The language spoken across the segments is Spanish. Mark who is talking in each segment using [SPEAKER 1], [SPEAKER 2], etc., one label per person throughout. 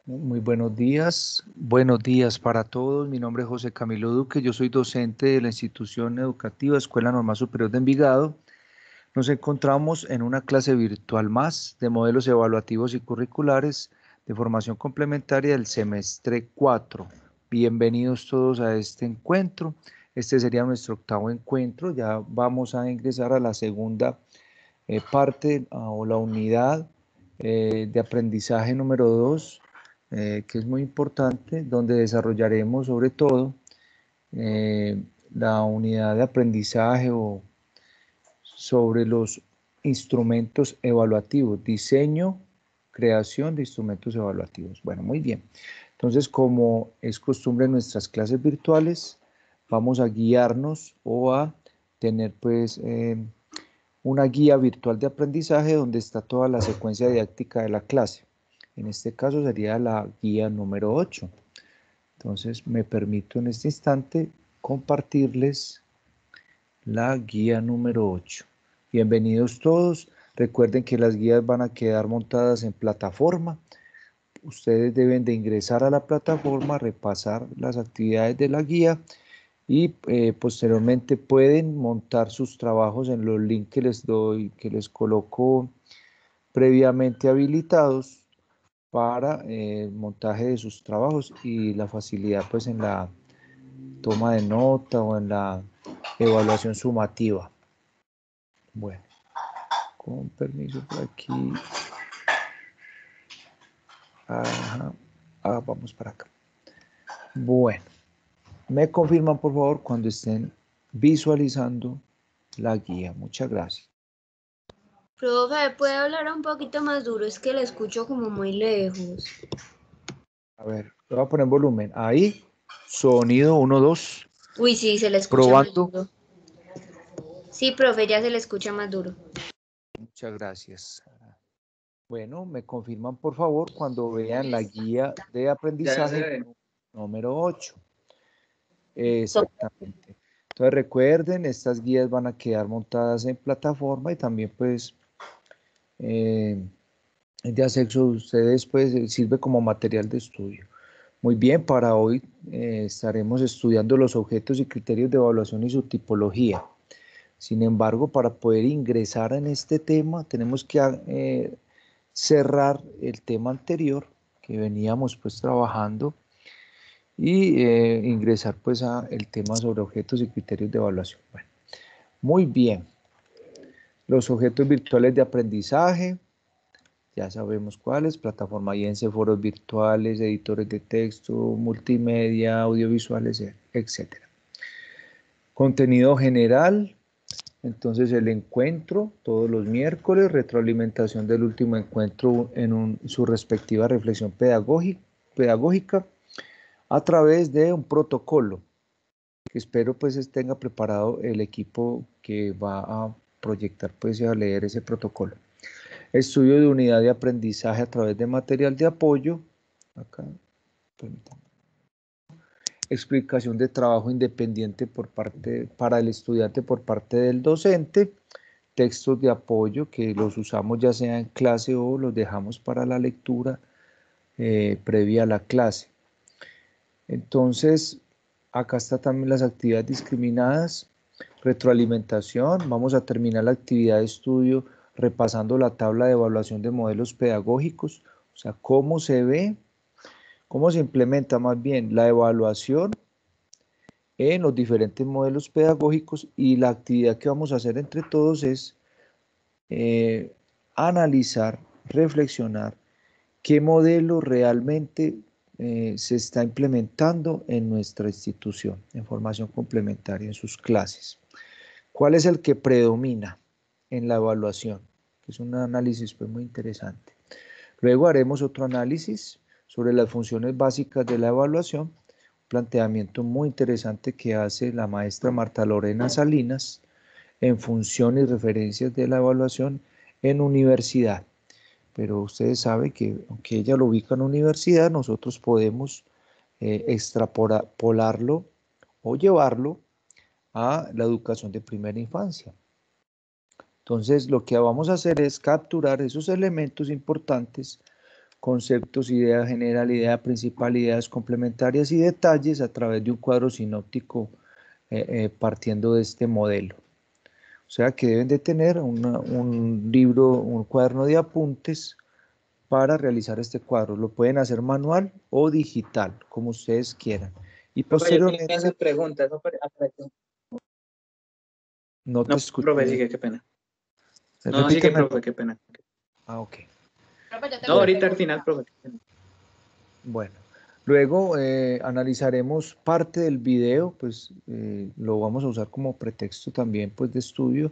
[SPEAKER 1] Muy buenos días para todos. Mi nombre es José Camilo Duque, yo soy docente de la institución educativa Escuela Normal Superior de Envigado. Nos encontramos en una clase virtual más de modelos evaluativos y curriculares de formación complementaria del semestre 4. Bienvenidos todos a este encuentro. Este sería nuestro octavo encuentro. Ya vamos a ingresar a la segunda parte o la unidad de aprendizaje número 2, que es muy importante, donde desarrollaremos sobre todo la unidad de aprendizaje o sobre los instrumentos evaluativos, diseño, creación de instrumentos evaluativos. Bueno, muy bien. Entonces, como es costumbre en nuestras clases virtuales, vamos a guiarnos o a tener pues una guía virtual de aprendizaje donde está toda la secuencia didáctica de la clase. En este caso sería la guía número 8. Entonces me permito en este instante compartirles la guía número 8. Bienvenidos todos. Recuerden que las guías van a quedar montadas en plataforma. Ustedes deben de ingresar a la plataforma, repasar las actividades de la guía y posteriormente pueden montar sus trabajos en los links que les doy, que les coloco previamente habilitados para el montaje de sus trabajos y la facilidad pues en la toma de nota o en la evaluación sumativa. Bueno, con permiso por aquí. Ajá. Vamos para acá. Bueno, me confirman por favor cuando estén visualizando la guía. Muchas gracias.
[SPEAKER 2] Profe, ¿puede hablar un poquito más duro? Es que le escucho como muy lejos.
[SPEAKER 1] A ver, le voy a poner volumen. Ahí, sonido 1, 2.
[SPEAKER 2] Uy, sí, se le escucha más
[SPEAKER 1] Probando.
[SPEAKER 2] duro. Sí, profe, ya se le escucha más duro.
[SPEAKER 1] Muchas gracias. Bueno, me confirman por favor cuando vean la guía de aprendizaje número 8. Exactamente. Entonces recuerden, estas guías van a quedar montadas en plataforma y también pues de acceso a ustedes pues sirve como material de estudio. Muy bien, para hoy estaremos estudiando los objetos y criterios de evaluación y su tipología. Sin embargo, para poder ingresar en este tema tenemos que cerrar el tema anterior que veníamos pues trabajando y ingresar pues a el tema sobre objetos y criterios de evaluación. Bueno, muy bien. Los objetos virtuales de aprendizaje, ya sabemos cuáles: plataforma IENSE, foros virtuales, editores de texto, multimedia, audiovisuales, etcétera. Contenido general, entonces el encuentro todos los miércoles, retroalimentación del último encuentro en su respectiva reflexión pedagógica a través de un protocolo que espero pues tenga preparado el equipo que va a proyectar pues y a leer ese protocolo. Estudio de unidad de aprendizaje a través de material de apoyo. Acá, permítanme. Explicación de trabajo independiente para el estudiante por parte del docente. Textos de apoyo que los usamos ya sea en clase o los dejamos para la lectura previa a la clase. Entonces, acá está también las actividades discriminadas, retroalimentación. Vamos a terminar la actividad de estudio repasando la tabla de evaluación de modelos pedagógicos, o sea, cómo se ve, cómo se implementa más bien la evaluación en los diferentes modelos pedagógicos, y la actividad que vamos a hacer entre todos es analizar, reflexionar qué modelo realmente se está implementando en nuestra institución en formación complementaria en sus clases. ¿Cuál es el que predomina en la evaluación? Es un análisis pues, muy interesante. Luego haremos otro análisis sobre las funciones básicas de la evaluación, un planteamiento muy interesante que hace la maestra Marta Lorena Salinas en función y referencias de la evaluación en universidad. Pero ustedes saben que aunque ella lo ubica en universidad, nosotros podemos extrapolarlo o llevarlo a la educación de primera infancia. Entonces, lo que vamos a hacer es capturar esos elementos importantes conceptos, idea general, idea principal, ideas complementarias y detalles a través de un cuadro sinóptico partiendo de este modelo. O sea que deben de tener un libro, un cuaderno de apuntes para realizar este cuadro. Lo pueden hacer manual o digital, como ustedes quieran. Y
[SPEAKER 3] Profe, yo tengo
[SPEAKER 1] posteriormente,
[SPEAKER 3] esas preguntas, ¿no?
[SPEAKER 1] no te
[SPEAKER 3] No,
[SPEAKER 1] escuché
[SPEAKER 3] profe,
[SPEAKER 1] bien.
[SPEAKER 3] sigue, qué pena. No, sigue,
[SPEAKER 1] Repíteme.
[SPEAKER 3] profe, qué pena.
[SPEAKER 1] Ah, ok.
[SPEAKER 2] Profe, yo tengo
[SPEAKER 3] No,
[SPEAKER 2] una
[SPEAKER 3] ahorita al
[SPEAKER 2] pregunta.
[SPEAKER 3] final, profe. Qué pena.
[SPEAKER 1] Bueno, luego analizaremos parte del video, pues lo vamos a usar como pretexto también pues de estudio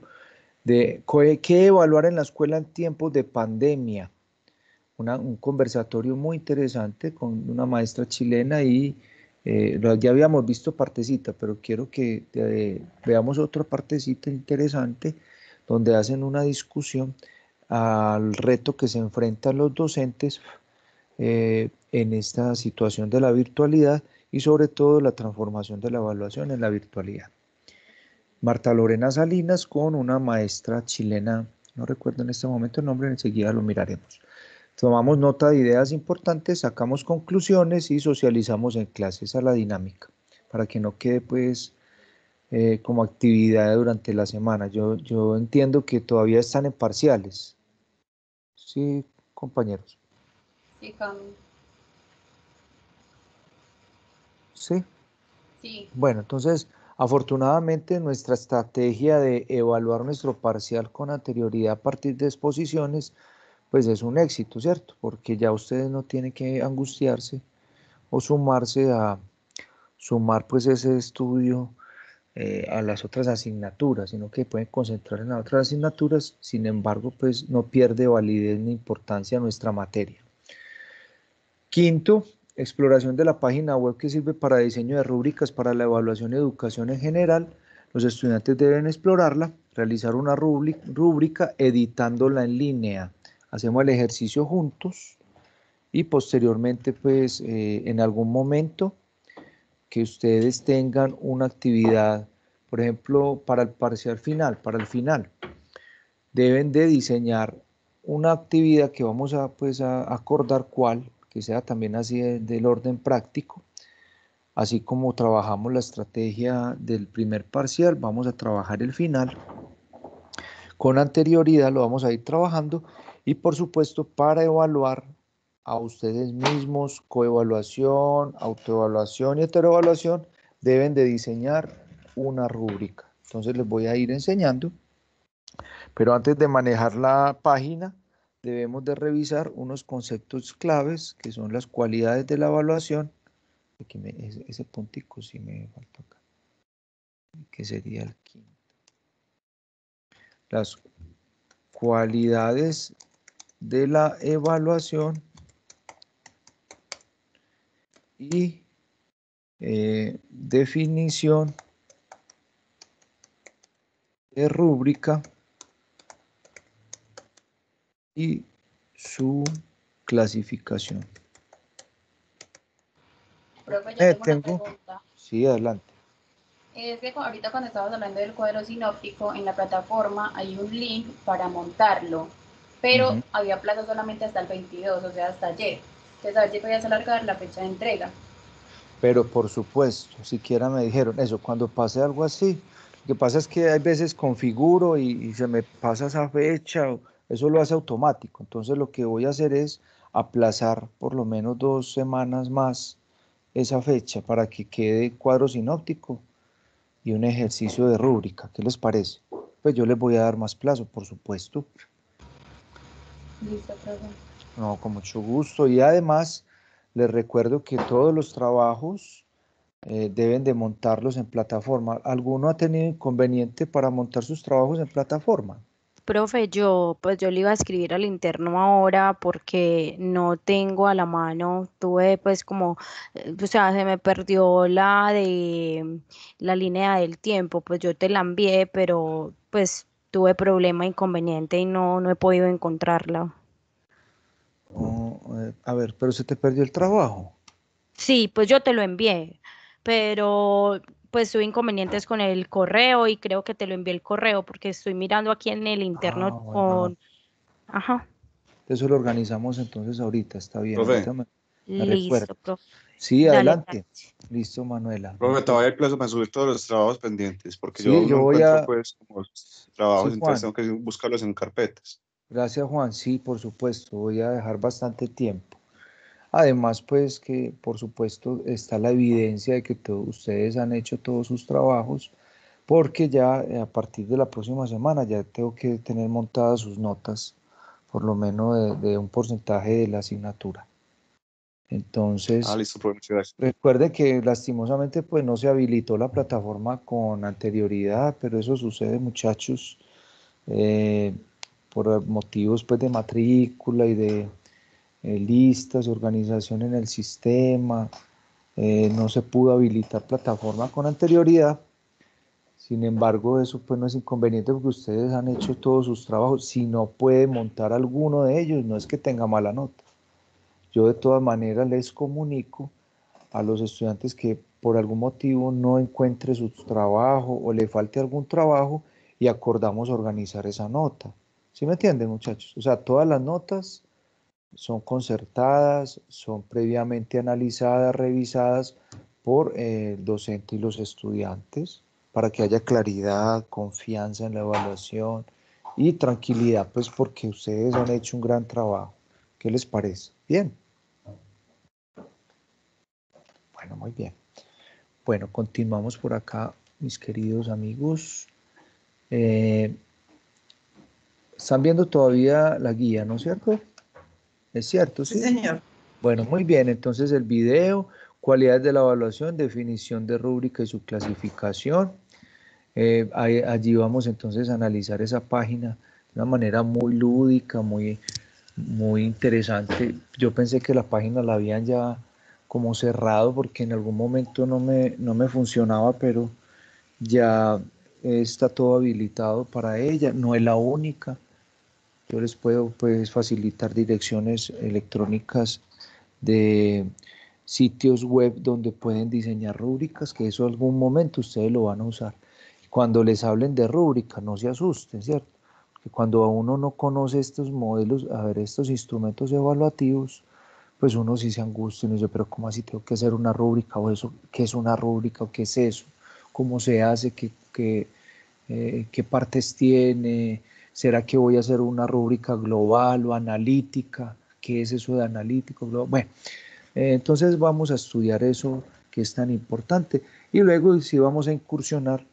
[SPEAKER 1] de qué evaluar en la escuela en tiempos de pandemia. Un conversatorio muy interesante con una maestra chilena y ya habíamos visto partecita, pero quiero que veamos otra partecita interesante donde hacen una discusión al reto que se enfrentan los docentes en esta situación de la virtualidad y sobre todo la transformación de la evaluación en la virtualidad. Marta Lorena Salinas con una maestra chilena, no recuerdo en este momento el nombre, enseguida lo miraremos. Tomamos nota de ideas importantes, sacamos conclusiones y socializamos en clases a la dinámica, para que no quede pues como actividad durante la semana. Yo entiendo que todavía están en parciales. Sí, compañeros.
[SPEAKER 2] Sí, Cami.
[SPEAKER 1] Sí.
[SPEAKER 2] Sí.
[SPEAKER 1] Bueno, entonces, afortunadamente nuestra estrategia de evaluar nuestro parcial con anterioridad a partir de exposiciones, pues es un éxito, ¿cierto? Porque ya ustedes no tienen que angustiarse o sumarse a sumar pues ese estudio a las otras asignaturas, sino que pueden concentrar en las otras asignaturas, sin embargo, pues no pierde validez ni importancia nuestra materia. Quinto, exploración de la página web que sirve para diseño de rúbricas para la evaluación y educación en general. Los estudiantes deben explorarla, realizar una rúbrica editándola en línea. Hacemos el ejercicio juntos y posteriormente, pues en algún momento que ustedes tengan una actividad, por ejemplo, para el parcial final, para el final, deben de diseñar una actividad que vamos a, pues, a acordar cuál, que sea también así del orden práctico, así como trabajamos la estrategia del primer parcial, vamos a trabajar el final, con anterioridad lo vamos a ir trabajando y por supuesto para evaluar a ustedes mismos, coevaluación, autoevaluación y heteroevaluación, deben de diseñar una rúbrica. Entonces les voy a ir enseñando. Pero antes de manejar la página, debemos de revisar unos conceptos claves que son las cualidades de la evaluación. Aquí ese puntico sí me falta acá, que sería el quinto. Las cualidades de la evaluación y definición de rúbrica y su clasificación.
[SPEAKER 2] Profe, yo tengo una
[SPEAKER 1] Tengo,
[SPEAKER 2] pregunta.
[SPEAKER 1] sí, adelante.
[SPEAKER 2] Es que ahorita cuando estábamos hablando del cuadro sinóptico, en la plataforma hay un link para montarlo, pero había plazo solamente hasta el 22, o sea, hasta ayer. Entonces, a ver si podías alargar la fecha de entrega.
[SPEAKER 1] Pero por supuesto, siquiera me dijeron eso, cuando pase algo así, lo que pasa es que hay veces configuro y se me pasa esa fecha, eso lo hace automático, entonces lo que voy a hacer es aplazar por lo menos 2 semanas más esa fecha para que quede cuadro sinóptico y un ejercicio de rúbrica, ¿qué les parece? Pues yo les voy a dar más plazo, por supuesto.
[SPEAKER 2] Listo, profe.
[SPEAKER 1] No, con mucho gusto. Y además, les recuerdo que todos los trabajos deben de montarlos en plataforma. ¿Alguno ha tenido inconveniente para montar sus trabajos en plataforma?
[SPEAKER 4] Profe, yo le iba a escribir al interno ahora porque no tengo a la mano, tuve pues como, o sea, se me perdió la de la línea del tiempo, pues yo te la envié, pero pues tuve problema, inconveniente y no he podido encontrarla.
[SPEAKER 1] Oh, a ver, pero se te perdió el trabajo.
[SPEAKER 4] Sí, pues yo te lo envié, pero pues tuve inconvenientes con el correo y creo que te lo envié el correo porque estoy mirando aquí en el interno
[SPEAKER 1] Ah, bueno, no.
[SPEAKER 4] con, ajá.
[SPEAKER 1] Eso lo organizamos entonces ahorita, está bien.
[SPEAKER 3] Profe,
[SPEAKER 1] Ahorita me recuerda.
[SPEAKER 4] Listo, profe.
[SPEAKER 1] Sí,
[SPEAKER 4] Dale,
[SPEAKER 1] adelante.
[SPEAKER 4] Carlos.
[SPEAKER 1] Listo, Manuela.
[SPEAKER 3] profe, todavía hay plazo para subir todos los trabajos pendientes, porque yo
[SPEAKER 1] Sí,
[SPEAKER 3] aún
[SPEAKER 1] yo
[SPEAKER 3] no
[SPEAKER 1] voy
[SPEAKER 3] encuentro
[SPEAKER 1] a...
[SPEAKER 3] pues como los
[SPEAKER 1] Sí,
[SPEAKER 3] trabajos, entonces
[SPEAKER 1] Juan.
[SPEAKER 3] tengo que buscarlos en carpetas.
[SPEAKER 1] Gracias, Juan. Sí, por supuesto, voy a dejar bastante tiempo. Además, pues que por supuesto está la evidencia de que ustedes han hecho todos sus trabajos, porque ya a partir de la próxima semana ya tengo que tener montadas sus notas, por lo menos de un porcentaje de la asignatura.
[SPEAKER 3] Ah,
[SPEAKER 1] Entonces,
[SPEAKER 3] listo, profe, muchas gracias.
[SPEAKER 1] recuerde que lastimosamente pues no se habilitó la plataforma con anterioridad, pero eso sucede, muchachos, eh, por motivos pues de matrícula y de listas, organización en el sistema, no se pudo habilitar plataforma con anterioridad. Sin embargo, eso pues no es inconveniente porque ustedes han hecho todos sus trabajos. Si no puede montar alguno de ellos, no es que tenga mala nota. Yo de todas maneras les comunico a los estudiantes que por algún motivo no encuentre su trabajo o le falte algún trabajo y acordamos organizar esa nota. ¿Sí me entienden, muchachos? O sea, todas las notas son concertadas, son previamente analizadas, revisadas por el docente y los estudiantes para que haya claridad, confianza en la evaluación y tranquilidad, pues porque ustedes han hecho un gran trabajo. ¿Qué les parece? Bien. Bueno, muy bien. Bueno, continuamos por acá, mis queridos amigos. Están viendo todavía la guía, ¿no es cierto? Es cierto,
[SPEAKER 5] Sí,
[SPEAKER 1] sí.
[SPEAKER 5] señor.
[SPEAKER 1] Bueno, muy bien. Entonces el video, cualidades de la evaluación, definición de rúbrica y su clasificación. Allí vamos entonces a analizar esa página de una manera muy lúdica, muy interesante. Yo pensé que la página la habían ya como cerrado porque en algún momento no me funcionaba, pero ya está todo habilitado para ella. No es la única. Yo les puedo pues facilitar direcciones electrónicas de sitios web donde pueden diseñar rúbricas, que eso algún momento ustedes lo van a usar. Cuando les hablen de rúbrica, no se asusten, ¿cierto? Porque cuando a uno no conoce estos modelos, a ver, estos instrumentos evaluativos, pues uno sí se angustia y uno dice, pero ¿cómo así tengo que hacer una rúbrica? ¿O eso qué es una rúbrica? ¿O qué es eso? ¿Cómo se hace? ¿Qué partes tiene? ¿Será que voy a hacer una rúbrica global o analítica? ¿Qué es eso de analítico global? Bueno, entonces vamos a estudiar eso que es tan importante y luego sí vamos a incursionar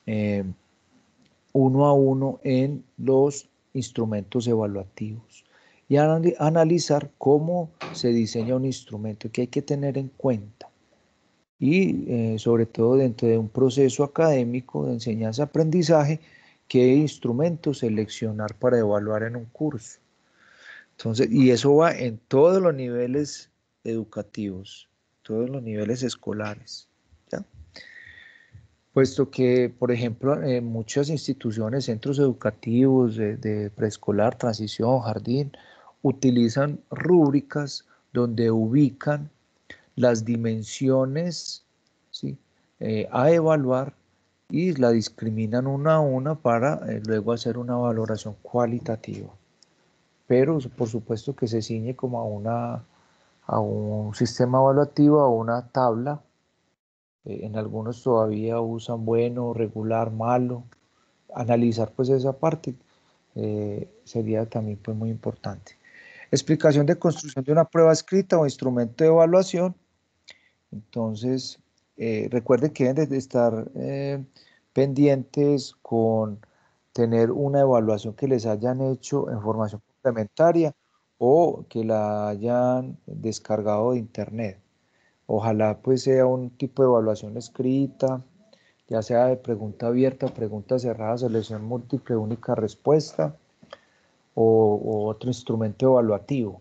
[SPEAKER 1] eh, uno a uno en los instrumentos evaluativos y analizar cómo se diseña un instrumento, que hay que tener en cuenta y sobre todo dentro de un proceso académico de enseñanza-aprendizaje, qué instrumentos seleccionar para evaluar en un curso. Entonces, y eso va en todos los niveles educativos, todos los niveles escolares, ¿ya? Puesto que, por ejemplo, en muchas instituciones, centros educativos de preescolar, transición, jardín, utilizan rúbricas donde ubican las dimensiones, ¿sí? A evaluar y la discriminan una a una para luego hacer una valoración cualitativa. Pero por supuesto que se ciñe como a un sistema evaluativo, a una tabla. En algunos todavía usan bueno, regular, malo. Analizar pues esa parte sería también pues muy importante. Explicación de construcción de una prueba escrita o instrumento de evaluación. Entonces, recuerden que deben de estar pendientes con tener una evaluación que les hayan hecho en formación complementaria o que la hayan descargado de internet. Ojalá pues sea un tipo de evaluación escrita, ya sea de pregunta abierta, pregunta cerrada, selección múltiple, única respuesta o otro instrumento evaluativo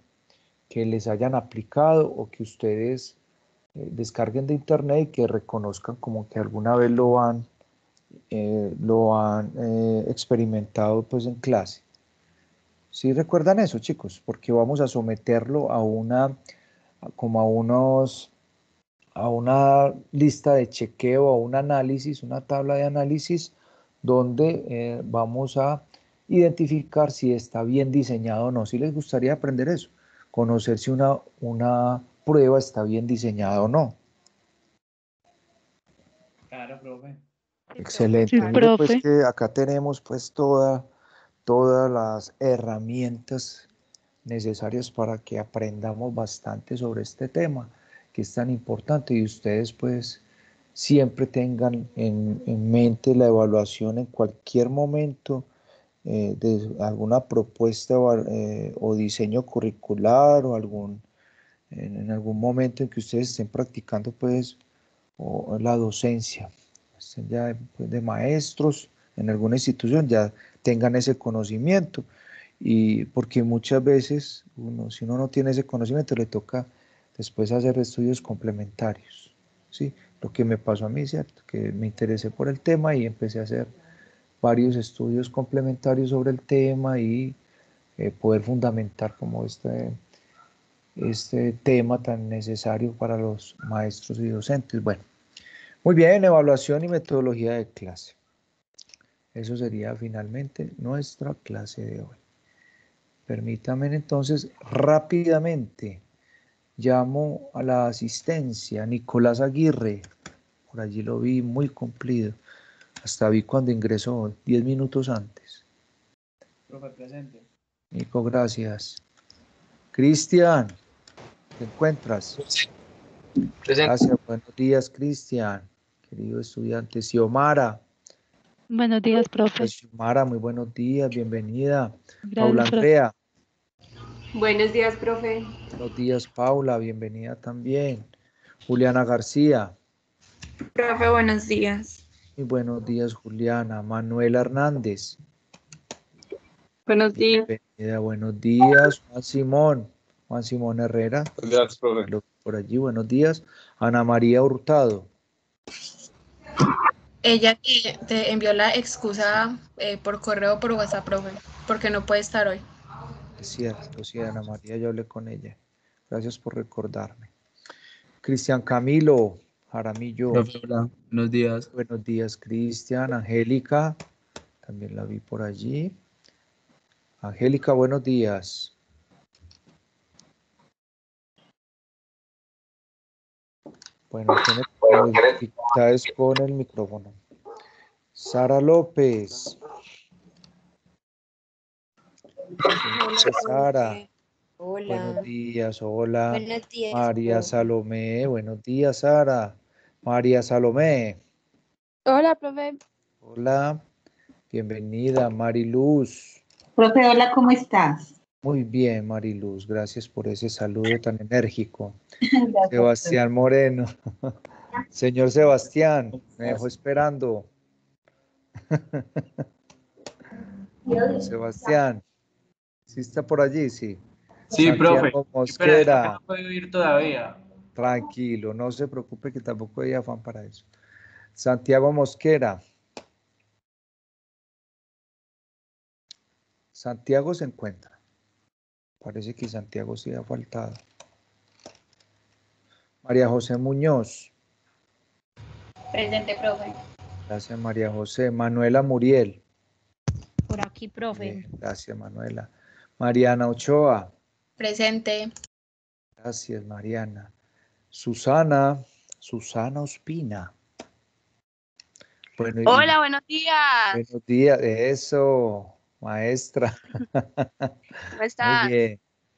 [SPEAKER 1] que les hayan aplicado o que ustedes descarguen de internet y que reconozcan como que alguna vez lo han experimentado pues en clase. ¿Sí recuerdan eso, chicos? Porque vamos a someterlo como a una lista de chequeo, a un análisis, una tabla de análisis donde vamos a identificar si está bien diseñado o no. Si les gustaría aprender eso, conocer si una prueba está bien diseñada o no.
[SPEAKER 5] Claro, profe.
[SPEAKER 1] Excelente.
[SPEAKER 4] Sí,
[SPEAKER 1] Mire, pues
[SPEAKER 4] profe.
[SPEAKER 1] que acá tenemos pues todas las herramientas necesarias para que aprendamos bastante sobre este tema que es tan importante, y ustedes pues siempre tengan en mente la evaluación en cualquier momento de alguna propuesta o diseño curricular o en algún momento en que ustedes estén practicando pues o la docencia, estén ya pues, de maestros en alguna institución, ya tengan ese conocimiento. Y porque muchas veces si uno no tiene ese conocimiento, le toca después hacer estudios complementarios, ¿sí? Lo que me pasó a mí, ¿cierto? Que me interesé por el tema y empecé a hacer varios estudios complementarios sobre el tema y poder fundamentar como este tema tan necesario para los maestros y docentes. Bueno, muy bien, evaluación y metodología de clase. Eso sería finalmente nuestra clase de hoy. Permítame entonces rápidamente, llamo a la asistencia, Nicolás Aguirre, por allí lo vi muy cumplido, hasta vi cuando ingresó, 10 minutos antes.
[SPEAKER 5] Profe, presente.
[SPEAKER 1] Nico, gracias. Cristian, ¿te encuentras?
[SPEAKER 6] Presente.
[SPEAKER 1] Gracias, buenos días, Cristian, querido estudiante. Xiomara.
[SPEAKER 4] Buenos días, profe.
[SPEAKER 1] Xiomara, muy buenos días, bienvenida.
[SPEAKER 4] Gracias,
[SPEAKER 1] Paula
[SPEAKER 4] profe.
[SPEAKER 1] Andrea.
[SPEAKER 7] Buenos días, profe.
[SPEAKER 1] Buenos días, Paula, bienvenida también. Juliana García.
[SPEAKER 7] Profe, buenos días.
[SPEAKER 1] Muy buenos días, Juliana. Manuela Hernández.
[SPEAKER 7] Buenos días.
[SPEAKER 1] Bienvenida, buenos días. Juan Simón Herrera.
[SPEAKER 3] Buenos días, profe.
[SPEAKER 1] Por allí, buenos días. Ana María Hurtado.
[SPEAKER 8] Ella te envió la excusa por correo o por WhatsApp, profe, porque no puede estar hoy.
[SPEAKER 1] Es cierto, sí, Ana María, yo hablé con ella. Gracias por recordarme. Cristian Camilo Jaramillo.
[SPEAKER 6] Profe, hola, buenos días.
[SPEAKER 1] Buenos días, Cristian. Angélica, también la vi por allí. Angélica, buenos días. Bueno, tiene dificultades con el micrófono. Sara López.
[SPEAKER 9] Hola,
[SPEAKER 1] Sara.
[SPEAKER 9] profe. Hola.
[SPEAKER 1] Buenos días, hola.
[SPEAKER 9] Buenos días,
[SPEAKER 1] María
[SPEAKER 9] profe.
[SPEAKER 1] Salomé, buenos días, Sara. María Salomé.
[SPEAKER 9] Hola, profe.
[SPEAKER 1] Hola, bienvenida, Mariluz.
[SPEAKER 10] Profe, hola, ¿cómo estás?
[SPEAKER 1] Muy bien, Mariluz, gracias por ese saludo tan enérgico.
[SPEAKER 10] Gracias,
[SPEAKER 1] Sebastián Moreno. Señor Sebastián, me dejó esperando. Sebastián, ¿sí está por allí? Sí.
[SPEAKER 5] Sí, profe.
[SPEAKER 1] Santiago
[SPEAKER 5] Espera, es que
[SPEAKER 1] Mosquera.
[SPEAKER 5] no puedo ir todavía.
[SPEAKER 1] Tranquilo, no se preocupe que tampoco hay afán para eso. Santiago Mosquera. Santiago se encuentra. Parece que Santiago sí ha faltado. María José Muñoz.
[SPEAKER 2] Presente, profe.
[SPEAKER 1] Gracias, María José. Manuela Muriel.
[SPEAKER 4] Por aquí, profe.
[SPEAKER 1] Bien, gracias, Manuela. Mariana Ochoa.
[SPEAKER 8] Presente.
[SPEAKER 1] Gracias, Mariana. Susana Ospina. Bueno,
[SPEAKER 9] Hola, buenos días.
[SPEAKER 1] buenos días. Eso, maestra.
[SPEAKER 9] ¿Cómo estás?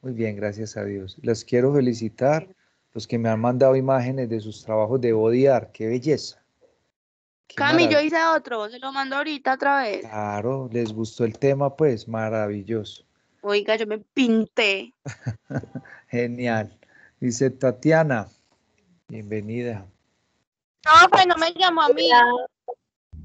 [SPEAKER 1] Muy bien, gracias a Dios. Les quiero felicitar los que me han mandado imágenes de sus trabajos de body art. ¡Qué belleza! ¡Qué
[SPEAKER 9] Cami, yo
[SPEAKER 1] maravilla!
[SPEAKER 9] hice otro, se lo mando ahorita otra vez.
[SPEAKER 1] Claro, les gustó el tema, pues, maravilloso.
[SPEAKER 9] Oiga, yo me pinté.
[SPEAKER 1] Genial. Dice Tatiana, bienvenida.
[SPEAKER 9] Profe, no me llamó a mí.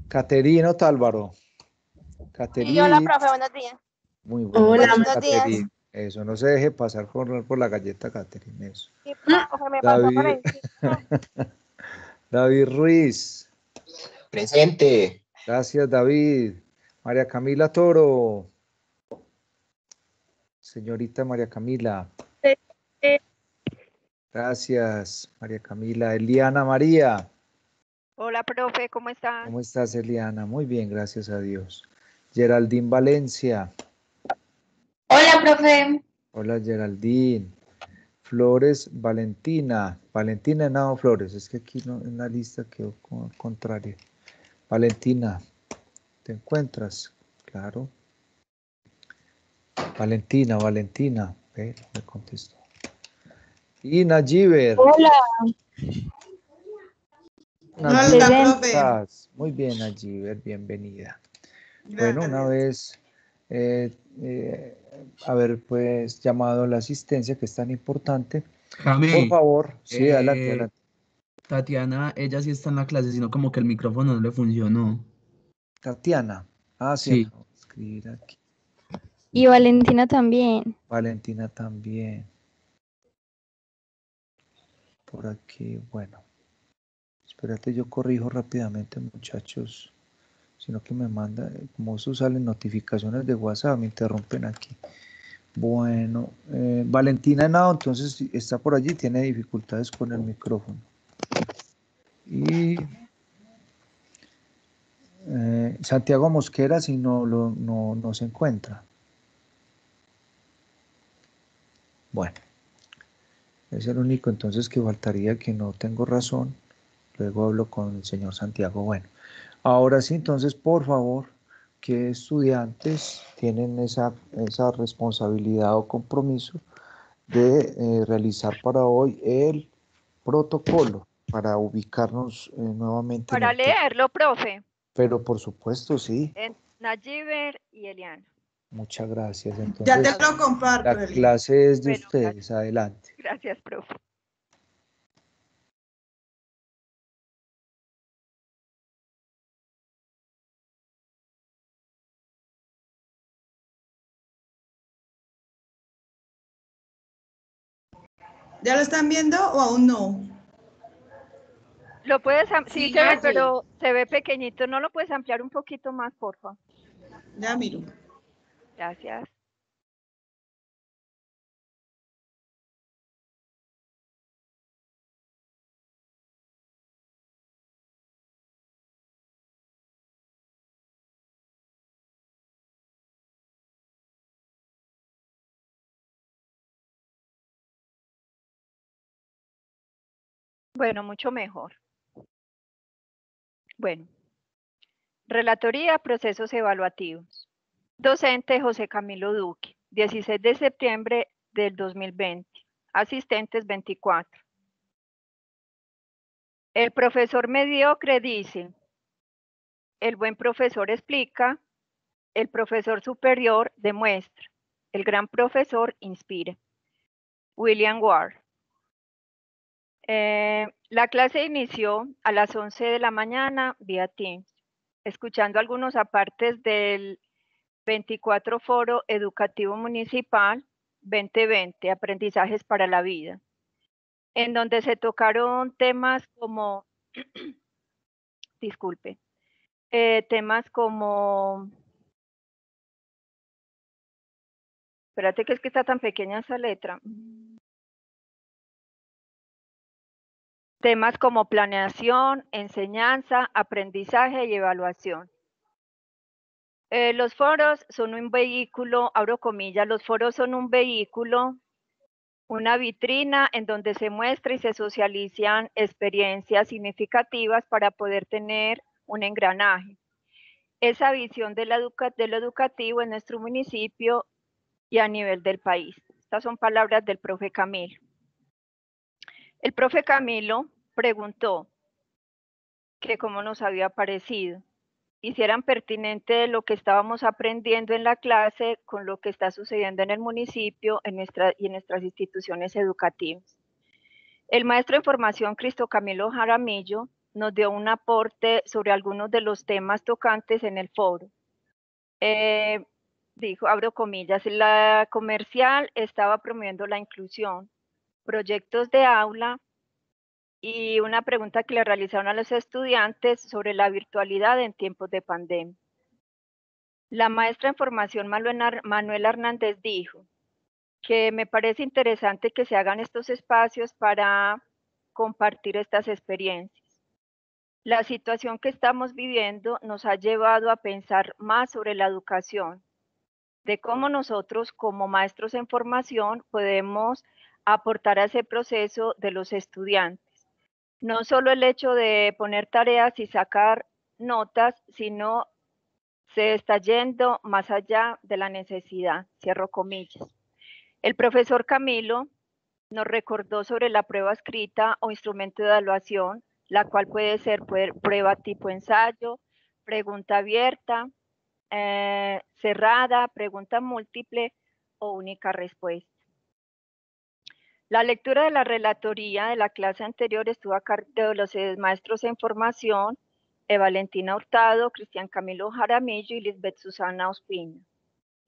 [SPEAKER 1] Caterino Tálvaro.
[SPEAKER 9] Sí,
[SPEAKER 1] Caterina.
[SPEAKER 9] hola, profe, buenos días.
[SPEAKER 1] Muy bueno.
[SPEAKER 10] Hola,
[SPEAKER 9] buenos días.
[SPEAKER 1] Caterina. Eso, no se deje pasar por la galleta, Caterina. Eso.
[SPEAKER 9] Sí, profe, me pasó por encima.
[SPEAKER 1] David Ruiz.
[SPEAKER 6] Presente.
[SPEAKER 1] Gracias, David. María Camila Toro. Señorita María Camila. Gracias, María Camila. Eliana María.
[SPEAKER 9] Hola, profe, ¿cómo estás?
[SPEAKER 1] ¿Cómo estás, Eliana? Muy bien, gracias a Dios. Geraldine Valencia.
[SPEAKER 9] Hola, profe.
[SPEAKER 1] Hola, Geraldine. Flores Valentina. Valentina Henao Flores. Es que aquí no, en la lista quedó contraria. Valentina, ¿te encuentras? Claro. Valentina. Me contestó. Y Nayiber.
[SPEAKER 9] Hola.
[SPEAKER 1] Nayiber,
[SPEAKER 10] Hola,
[SPEAKER 1] ¿cómo
[SPEAKER 10] profe.
[SPEAKER 1] estás? Muy bien, Nayiber, bienvenida. Bueno, una vez haber pues llamado a la asistencia, que es tan importante, por
[SPEAKER 6] Jame,
[SPEAKER 1] favor, sí, adelante.
[SPEAKER 6] Tatiana, ella sí está en la clase, sino como que el micrófono no le funcionó.
[SPEAKER 1] Tatiana. Ah,
[SPEAKER 6] Sí.
[SPEAKER 1] cierto. Voy a escribir aquí.
[SPEAKER 4] Y Valentina también.
[SPEAKER 1] Valentina también. Por aquí, bueno. Espérate, yo corrijo rápidamente, muchachos. Sino que me manda, como eso salen notificaciones de WhatsApp, me interrumpen aquí. Bueno, Valentina Henao, entonces está por allí, tiene dificultades con el micrófono. Y Santiago Mosquera, si no se encuentra. Bueno, es el único entonces que faltaría, que no tengo razón. Luego hablo con el señor Santiago. Bueno, ahora sí, entonces, por favor, ¿qué estudiantes tienen esa responsabilidad o compromiso de realizar para hoy el protocolo para ubicarnos nuevamente en
[SPEAKER 11] Para
[SPEAKER 1] el tema?
[SPEAKER 11] leerlo, profe,
[SPEAKER 1] Pero por supuesto, sí.
[SPEAKER 11] en Nayiber y Eliana.
[SPEAKER 1] Muchas gracias.
[SPEAKER 10] Ya
[SPEAKER 1] Entonces,
[SPEAKER 10] te lo comparto,
[SPEAKER 1] la
[SPEAKER 10] Eli.
[SPEAKER 1] clase es de
[SPEAKER 11] Bueno,
[SPEAKER 1] ustedes. Adelante.
[SPEAKER 11] gracias, profe.
[SPEAKER 10] ¿Ya lo están viendo o aún no?
[SPEAKER 11] Lo puedes, sí se ve,
[SPEAKER 8] Nayi.
[SPEAKER 11] pero se ve pequeñito. ¿No lo puedes ampliar un poquito más, porfa?
[SPEAKER 10] Ya miro.
[SPEAKER 11] Gracias. Bueno, mucho mejor. Bueno, relatoría, procesos evaluativos. Docente José Camilo Duque, 16 de septiembre del 2020. Asistentes 24. El profesor mediocre dice, el buen profesor explica, el profesor superior demuestra, el gran profesor inspira. William Ward. La clase inició a las 11 de la mañana vía Teams, escuchando algunos apartes del 24 Foro Educativo Municipal 2020, Aprendizajes para la Vida, en donde se tocaron temas como, disculpe, temas como, espérate que es que está tan pequeña esa letra. Temas como planeación, enseñanza, aprendizaje y evaluación. Los foros son un vehículo, abro comillas, los foros son un vehículo, una vitrina en donde se muestra y se socializan experiencias significativas para poder tener un engranaje. Esa visión de lo educativo en nuestro municipio y a nivel del país. Estas son palabras del profe Camilo. El profe Camilo preguntó que cómo nos había parecido. Hicieran pertinente lo que estábamos aprendiendo en la clase con lo que está sucediendo en el municipio y en nuestras instituciones educativas. El maestro de formación Cristo Camilo Jaramillo nos dio un aporte sobre algunos de los temas tocantes en el foro. Dijo, abro comillas, la comercial estaba promoviendo la inclusión, proyectos de aula, y una pregunta que le realizaron a los estudiantes sobre la virtualidad en tiempos de pandemia. La maestra en formación Manuela Hernández dijo que me parece interesante que se hagan estos espacios para compartir estas experiencias. La situación que estamos viviendo nos ha llevado a pensar más sobre la educación, de cómo nosotros como maestros en formación podemos aportar a ese proceso de los estudiantes. No solo el hecho de poner tareas y sacar notas, sino se está yendo más allá de la necesidad, cierro comillas. El profesor Camilo nos recordó sobre la prueba escrita o instrumento de evaluación, la cual puede ser prueba tipo ensayo, pregunta abierta, cerrada, pregunta múltiple o única respuesta. La lectura de la relatoría de la clase anterior estuvo a cargo de los maestros en formación, Valentina Hurtado, Cristian Camilo Jaramillo y Lisbeth Susana Ospina,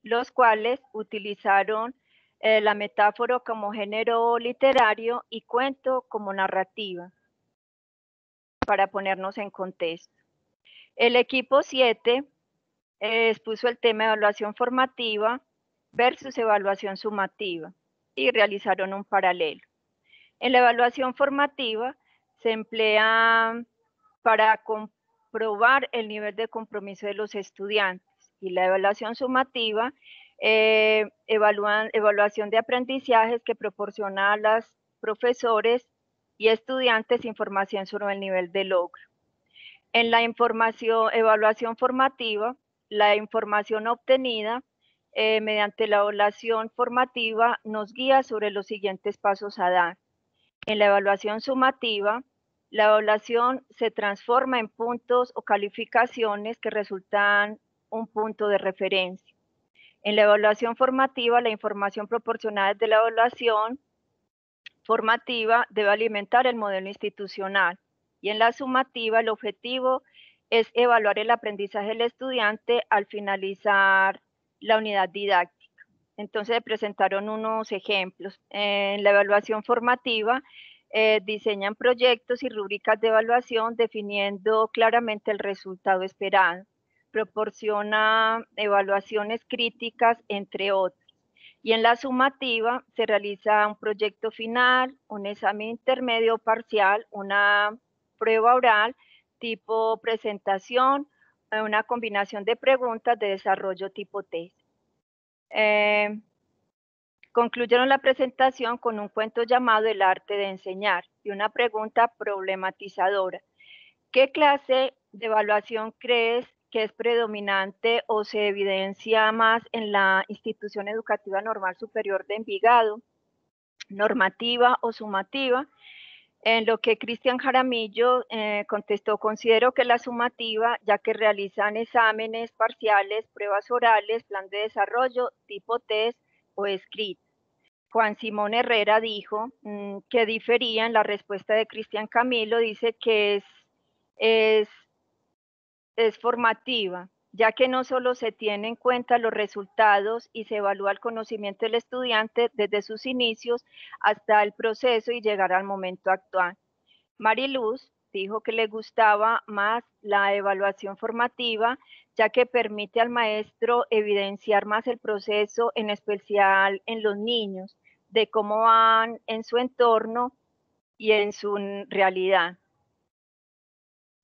[SPEAKER 11] los cuales utilizaron la metáfora como género literario y cuento como narrativa, para ponernos en contexto. El equipo 7 expuso el tema de evaluación formativa versus evaluación sumativa y realizaron un paralelo. En la evaluación formativa se emplea para comprobar el nivel de compromiso de los estudiantes y la evaluación sumativa, evaluación de aprendizajes que proporciona a los profesores y estudiantes información sobre el nivel de logro. En la evaluación formativa, la información obtenida mediante la evaluación formativa nos guía sobre los siguientes pasos a dar. En la evaluación sumativa, la evaluación se transforma en puntos o calificaciones que resultan un punto de referencia. En la evaluación formativa, la información proporcionada desde la evaluación formativa debe alimentar el modelo institucional. Y en la sumativa, el objetivo es evaluar el aprendizaje del estudiante al finalizar la unidad didáctica. Entonces presentaron unos ejemplos. En la evaluación formativa, diseñan proyectos y rúbricas de evaluación definiendo claramente el resultado esperado. Proporciona evaluaciones críticas, entre otros. Y en la sumativa se realiza un proyecto final, un examen intermedio parcial, una prueba oral tipo presentación, una combinación de preguntas de desarrollo tipo test. Concluyeron la presentación con un cuento llamado El arte de enseñar y una pregunta problematizadora. ¿Qué clase de evaluación crees que es predominante o se evidencia más en la institución educativa normal superior de Envigado, normativa o sumativa? En lo que Cristian Jaramillo contestó, considero que la sumativa, ya que realizan exámenes parciales, pruebas orales, plan de desarrollo, tipo test o escrito. Juan Simón Herrera dijo que difería en la respuesta de Cristian Camilo, dice que es formativa, ya que no solo se tiene en cuenta los resultados y se evalúa el conocimiento del estudiante desde sus inicios hasta el proceso y llegar al momento actual. Mariluz dijo que le gustaba más la evaluación formativa, ya que permite al maestro evidenciar más el proceso, en especial en los niños, de cómo van en su entorno y en su realidad.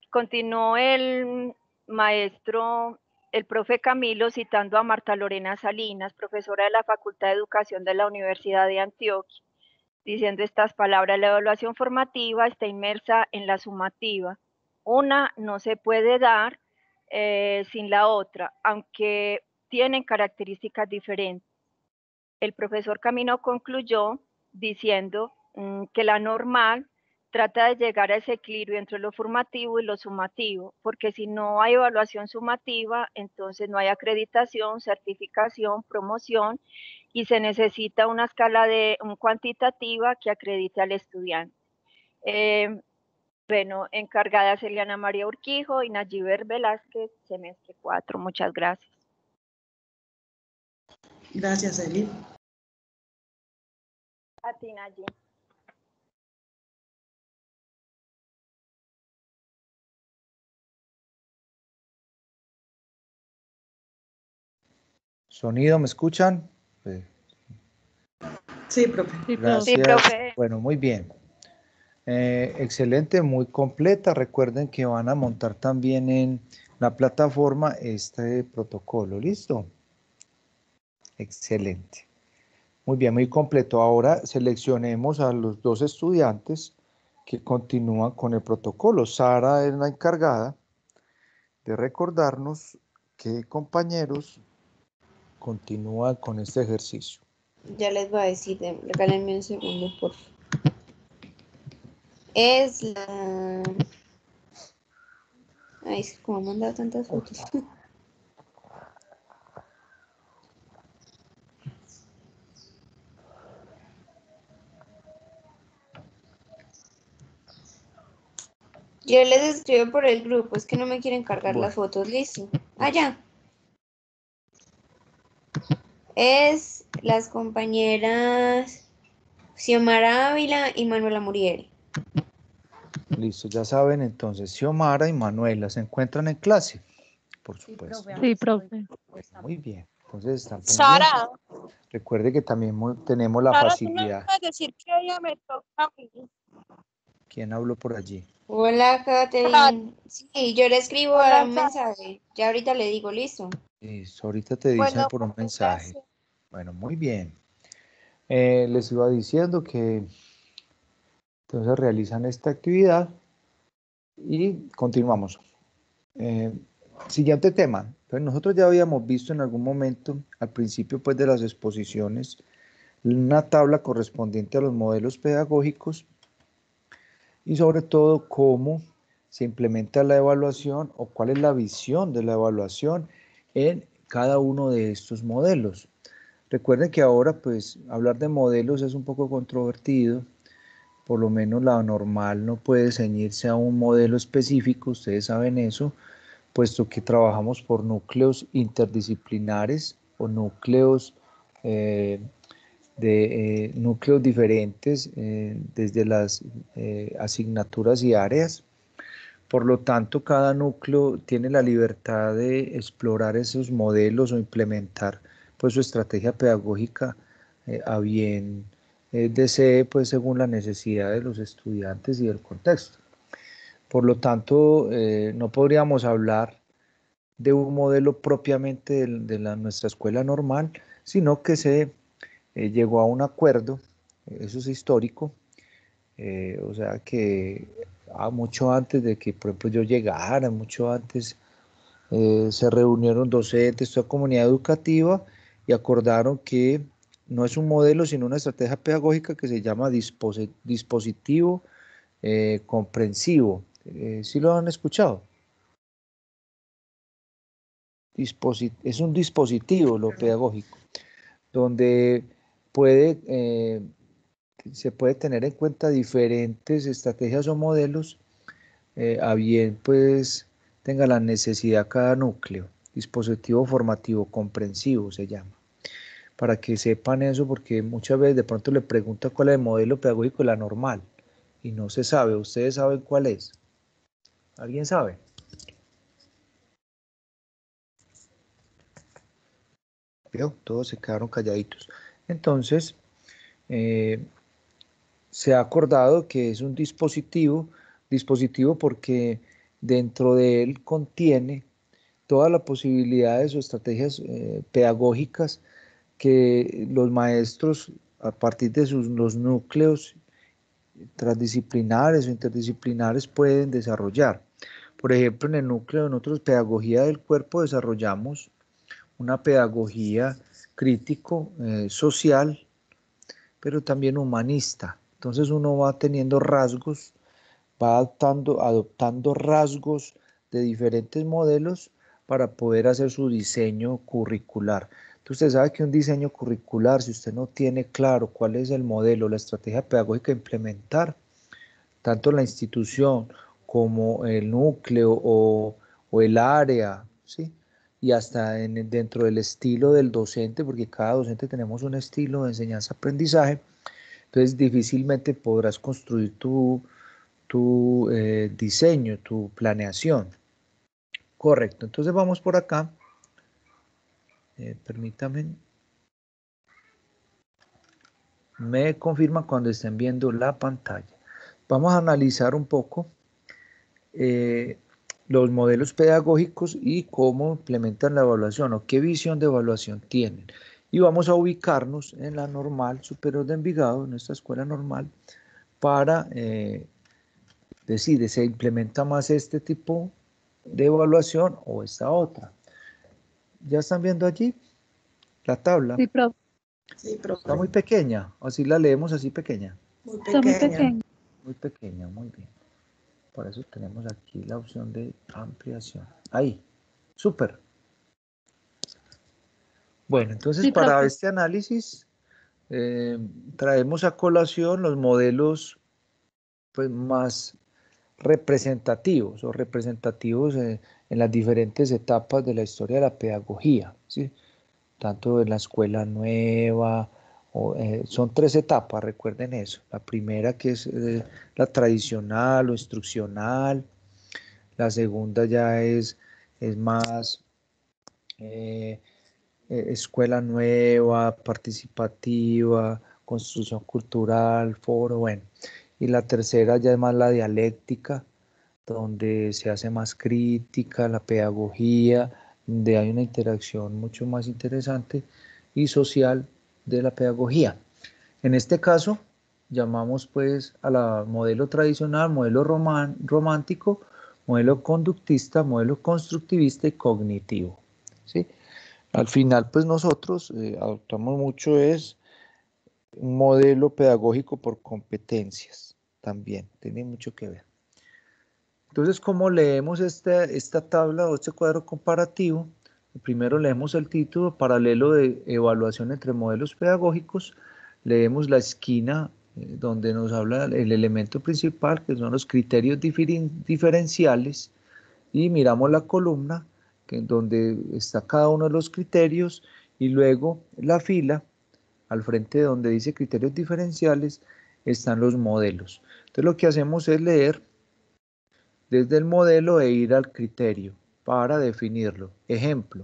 [SPEAKER 11] Continuó el maestro, el profe Camilo, citando a Marta Lorena Salinas, profesora de la Facultad de Educación de la Universidad de Antioquia, diciendo estas palabras: la evaluación formativa está inmersa en la sumativa. Una no se puede dar sin la otra, aunque tienen características diferentes. El profesor Camilo concluyó diciendo que la normal trata de llegar a ese equilibrio entre lo formativo y lo sumativo, porque si no hay evaluación sumativa, entonces no hay acreditación, certificación, promoción, y se necesita una escala cuantitativa que acredite al estudiante. Bueno, encargadas Eliana María Urquijo y Nayiber Velázquez, semestre 4. Muchas gracias.
[SPEAKER 10] Gracias, Eli.
[SPEAKER 11] A ti, Nayi.
[SPEAKER 1] ¿Sonido? ¿Me escuchan?
[SPEAKER 10] Sí, profe.
[SPEAKER 1] Gracias.
[SPEAKER 11] Sí, profe.
[SPEAKER 1] Bueno, muy bien. Excelente, muy completa. Recuerden que van a montar también en la plataforma este protocolo. ¿Listo? Excelente. Muy bien, muy completo. Ahora seleccionemos a los dos estudiantes que continúan con el protocolo. Sara es la encargada de recordarnos qué compañeros continúan con este ejercicio.
[SPEAKER 12] Ya les voy a decir, regálenme un segundo, por favor. Es la... Ay, es que como han mandado tantas fotos. Yo les escribo por el grupo, es que no me quieren cargar las fotos, listo. Ya. Es las compañeras Xiomara Ávila y Manuela Muriel.
[SPEAKER 1] Listo, ya saben entonces, Xiomara y Manuela se encuentran en clase, por supuesto.
[SPEAKER 13] Sí, profe.
[SPEAKER 1] Muy bien, entonces están
[SPEAKER 14] Sara,
[SPEAKER 1] pendientes. Recuerde que también tenemos la
[SPEAKER 14] Sara, tú me
[SPEAKER 1] facilidad.
[SPEAKER 14] puedes decir que ella me toca a mí.
[SPEAKER 1] ¿Quién habló por allí?
[SPEAKER 12] Hola, Catherine. Sí, yo le escribo
[SPEAKER 14] Hola,
[SPEAKER 12] un
[SPEAKER 14] Sara.
[SPEAKER 12] mensaje. Ya ahorita le digo, listo.
[SPEAKER 1] Listo, ahorita te dicen
[SPEAKER 14] Bueno,
[SPEAKER 1] por un mensaje.
[SPEAKER 14] gracias.
[SPEAKER 1] Bueno, muy bien. Les iba diciendo que entonces realizan esta actividad y continuamos. Siguiente tema. Entonces, nosotros ya habíamos visto en algún momento, al principio pues, de las exposiciones, una tabla correspondiente a los modelos pedagógicos y sobre todo cómo se implementa la evaluación o cuál es la visión de la evaluación en cada uno de estos modelos. Recuerden que ahora pues hablar de modelos es un poco controvertido, por lo menos la normal no puede ceñirse a un modelo específico, ustedes saben eso, puesto que trabajamos por núcleos interdisciplinares o núcleos núcleos diferentes desde las asignaturas y áreas. Por lo tanto, cada núcleo tiene la libertad de explorar esos modelos o implementar pues, su estrategia pedagógica a bien desee, pues, según la necesidad de los estudiantes y del contexto. Por lo tanto, no podríamos hablar de un modelo propiamente de nuestra escuela normal, sino que se llegó a un acuerdo, eso es histórico, o sea que mucho antes de que, por ejemplo, yo llegara, mucho antes, se reunieron docentes, toda comunidad educativa y acordaron que no es un modelo, sino una estrategia pedagógica que se llama dispositivo comprensivo. ¿Sí lo han escuchado? Es un dispositivo lo pedagógico, donde se puede tener en cuenta diferentes estrategias o modelos, a bien pues tenga la necesidad cada núcleo. Dispositivo formativo comprensivo se llama. Para que sepan eso, porque muchas veces de pronto le preguntan cuál es el modelo pedagógico de la normal y no se sabe. ¿Ustedes saben cuál es? ¿Alguien sabe? ¿Vio? Todos se quedaron calladitos. Entonces, se ha acordado que es un dispositivo porque dentro de él contiene todas las posibilidades o estrategias pedagógicas que los maestros, a partir de los núcleos transdisciplinares o interdisciplinares, pueden desarrollar. Por ejemplo, en el núcleo de nosotros, pedagogía del cuerpo, desarrollamos una pedagogía crítico, social, pero también humanista. Entonces uno va teniendo rasgos, va adoptando rasgos de diferentes modelos para poder hacer su diseño curricular. Entonces usted sabe que un diseño curricular, si usted no tiene claro cuál es el modelo, la estrategia pedagógica a implementar, tanto la institución como el núcleo o el área, ¿sí? Y hasta dentro del estilo del docente, porque cada docente tenemos un estilo de enseñanza-aprendizaje, entonces difícilmente podrás construir tu diseño, tu planeación. Correcto, entonces vamos por acá. Permítame. Me confirma cuando estén viendo la pantalla. vamos a analizar un poco los modelos pedagógicos y cómo implementan la evaluación o qué visión de evaluación tienen. Y vamos a ubicarnos en la Normal Superior de Envigado, en nuestra escuela normal, para decir, ¿se implementa más este tipo de evaluación o esta otra? ¿Ya están viendo allí la tabla?
[SPEAKER 14] Sí, profe.
[SPEAKER 10] Sí, profe.
[SPEAKER 1] Está muy pequeña, así la leemos así pequeña.
[SPEAKER 10] Muy
[SPEAKER 14] Está muy
[SPEAKER 10] pequeña.
[SPEAKER 14] pequeño.
[SPEAKER 1] Muy pequeña, muy bien. Por eso tenemos aquí la opción de ampliación. Ahí, súper. Bueno, entonces
[SPEAKER 14] Sí,
[SPEAKER 1] para
[SPEAKER 14] profe.
[SPEAKER 1] este análisis traemos a colación los modelos pues, más representativos o representativos en las diferentes etapas de la historia de la pedagogía, ¿sí? Tanto en la escuela nueva, son 3 etapas, recuerden eso. La primera que es la tradicional o instruccional, la segunda ya es más escuela nueva, participativa, construcción cultural, foro, bueno. Y la tercera ya es más la dialéctica, donde se hace más crítica, la pedagogía, donde hay una interacción mucho más interesante y social de la pedagogía. En este caso, llamamos pues a la modelo tradicional, modelo romántico, modelo conductista, modelo constructivista y cognitivo, ¿sí? Al final, pues nosotros adoptamos mucho es un modelo pedagógico por competencias, también, tiene mucho que ver. Entonces, ¿cómo leemos esta tabla o este cuadro comparativo? Primero leemos el título, paralelo de evaluación entre modelos pedagógicos, leemos la esquina donde nos habla el elemento principal, que son los criterios diferenciales, y miramos la columna donde está cada uno de los criterios, y luego la fila, al frente donde dice criterios diferenciales, están los modelos. Entonces lo que hacemos es leer desde el modelo e ir al criterio para definirlo. Ejemplo,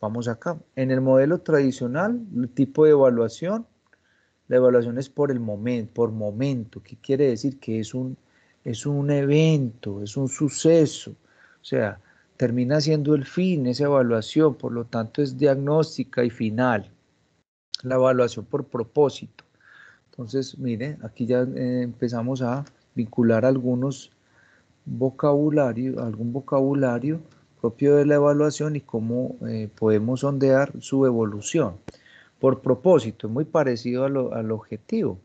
[SPEAKER 1] vamos acá. En el modelo tradicional, el tipo de evaluación, la evaluación es por el momento, por momento. ¿Qué quiere decir? Que es un evento, es un suceso. O sea, termina siendo el fin, esa evaluación, por lo tanto es diagnóstica y final. La evaluación por propósito. Entonces, miren, aquí ya empezamos a vincular algún vocabulario propio de la evaluación y cómo podemos sondear su evolución. Por propósito, es muy parecido al objetivo.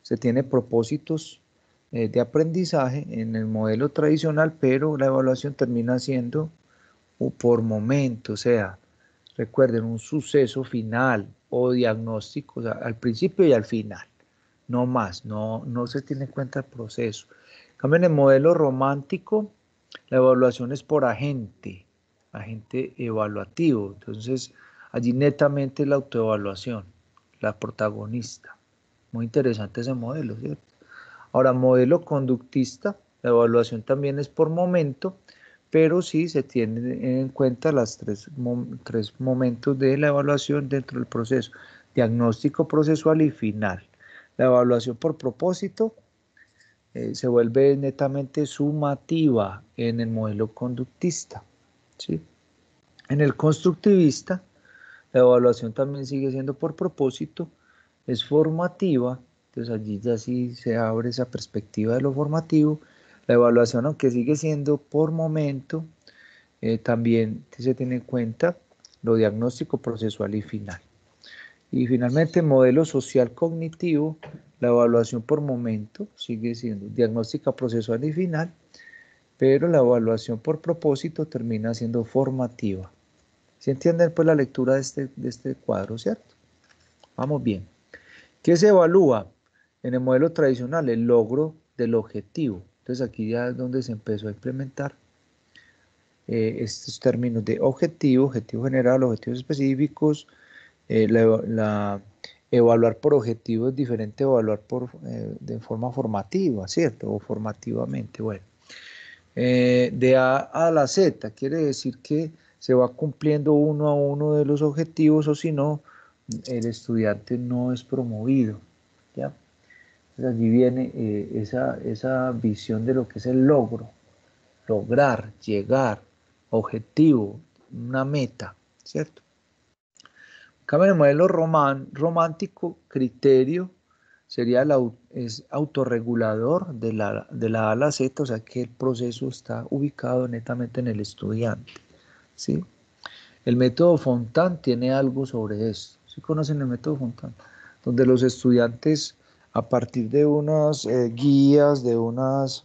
[SPEAKER 1] Se tiene propósitos de aprendizaje en el modelo tradicional, pero la evaluación termina siendo por momento, o sea, recuerden, un suceso final o diagnóstico, o sea, al principio y al final, no más, no se tiene en cuenta el proceso. En cambio, en el modelo romántico, la evaluación es por agente evaluativo, entonces allí netamente la autoevaluación, la protagonista. Muy interesante ese modelo, ¿cierto? Ahora, modelo conductista, la evaluación también es por momento, pero sí se tienen en cuenta las tres momentos de la evaluación dentro del proceso: diagnóstico, procesual y final. La evaluación por propósito se vuelve netamente sumativa en el modelo conductista, ¿sí? En el constructivista, la evaluación también sigue siendo por propósito, es formativa, entonces allí ya sí se abre esa perspectiva de lo formativo. La evaluación, aunque sigue siendo por momento, también se tiene en cuenta lo diagnóstico, procesual y final. Y finalmente, modelo social cognitivo, la evaluación por momento sigue siendo diagnóstica, procesual y final, pero la evaluación por propósito termina siendo formativa. ¿Sí entienden pues la lectura de este cuadro, cierto? Vamos bien. ¿Qué se evalúa? En el modelo tradicional, el logro del objetivo. Entonces aquí ya es donde se empezó a implementar estos términos de objetivo general, objetivos específicos. Evaluar por objetivo es diferente a evaluar de forma formativa, ¿cierto? O formativamente, bueno. De A a la Z, quiere decir que se va cumpliendo uno a uno de los objetivos, o si no, el estudiante no es promovido, ¿ya? Entonces, allí viene esa visión de lo que es el logro, lograr, llegar, objetivo, una meta, ¿cierto? En cambio, en el modelo romántico, criterio sería es autorregulador de la A a la Z, o sea que el proceso está ubicado netamente en el estudiante, ¿sí? El método Fontán tiene algo sobre eso. ¿Sí conocen el método Fontán? Donde los estudiantes, a partir de unas guías, de unas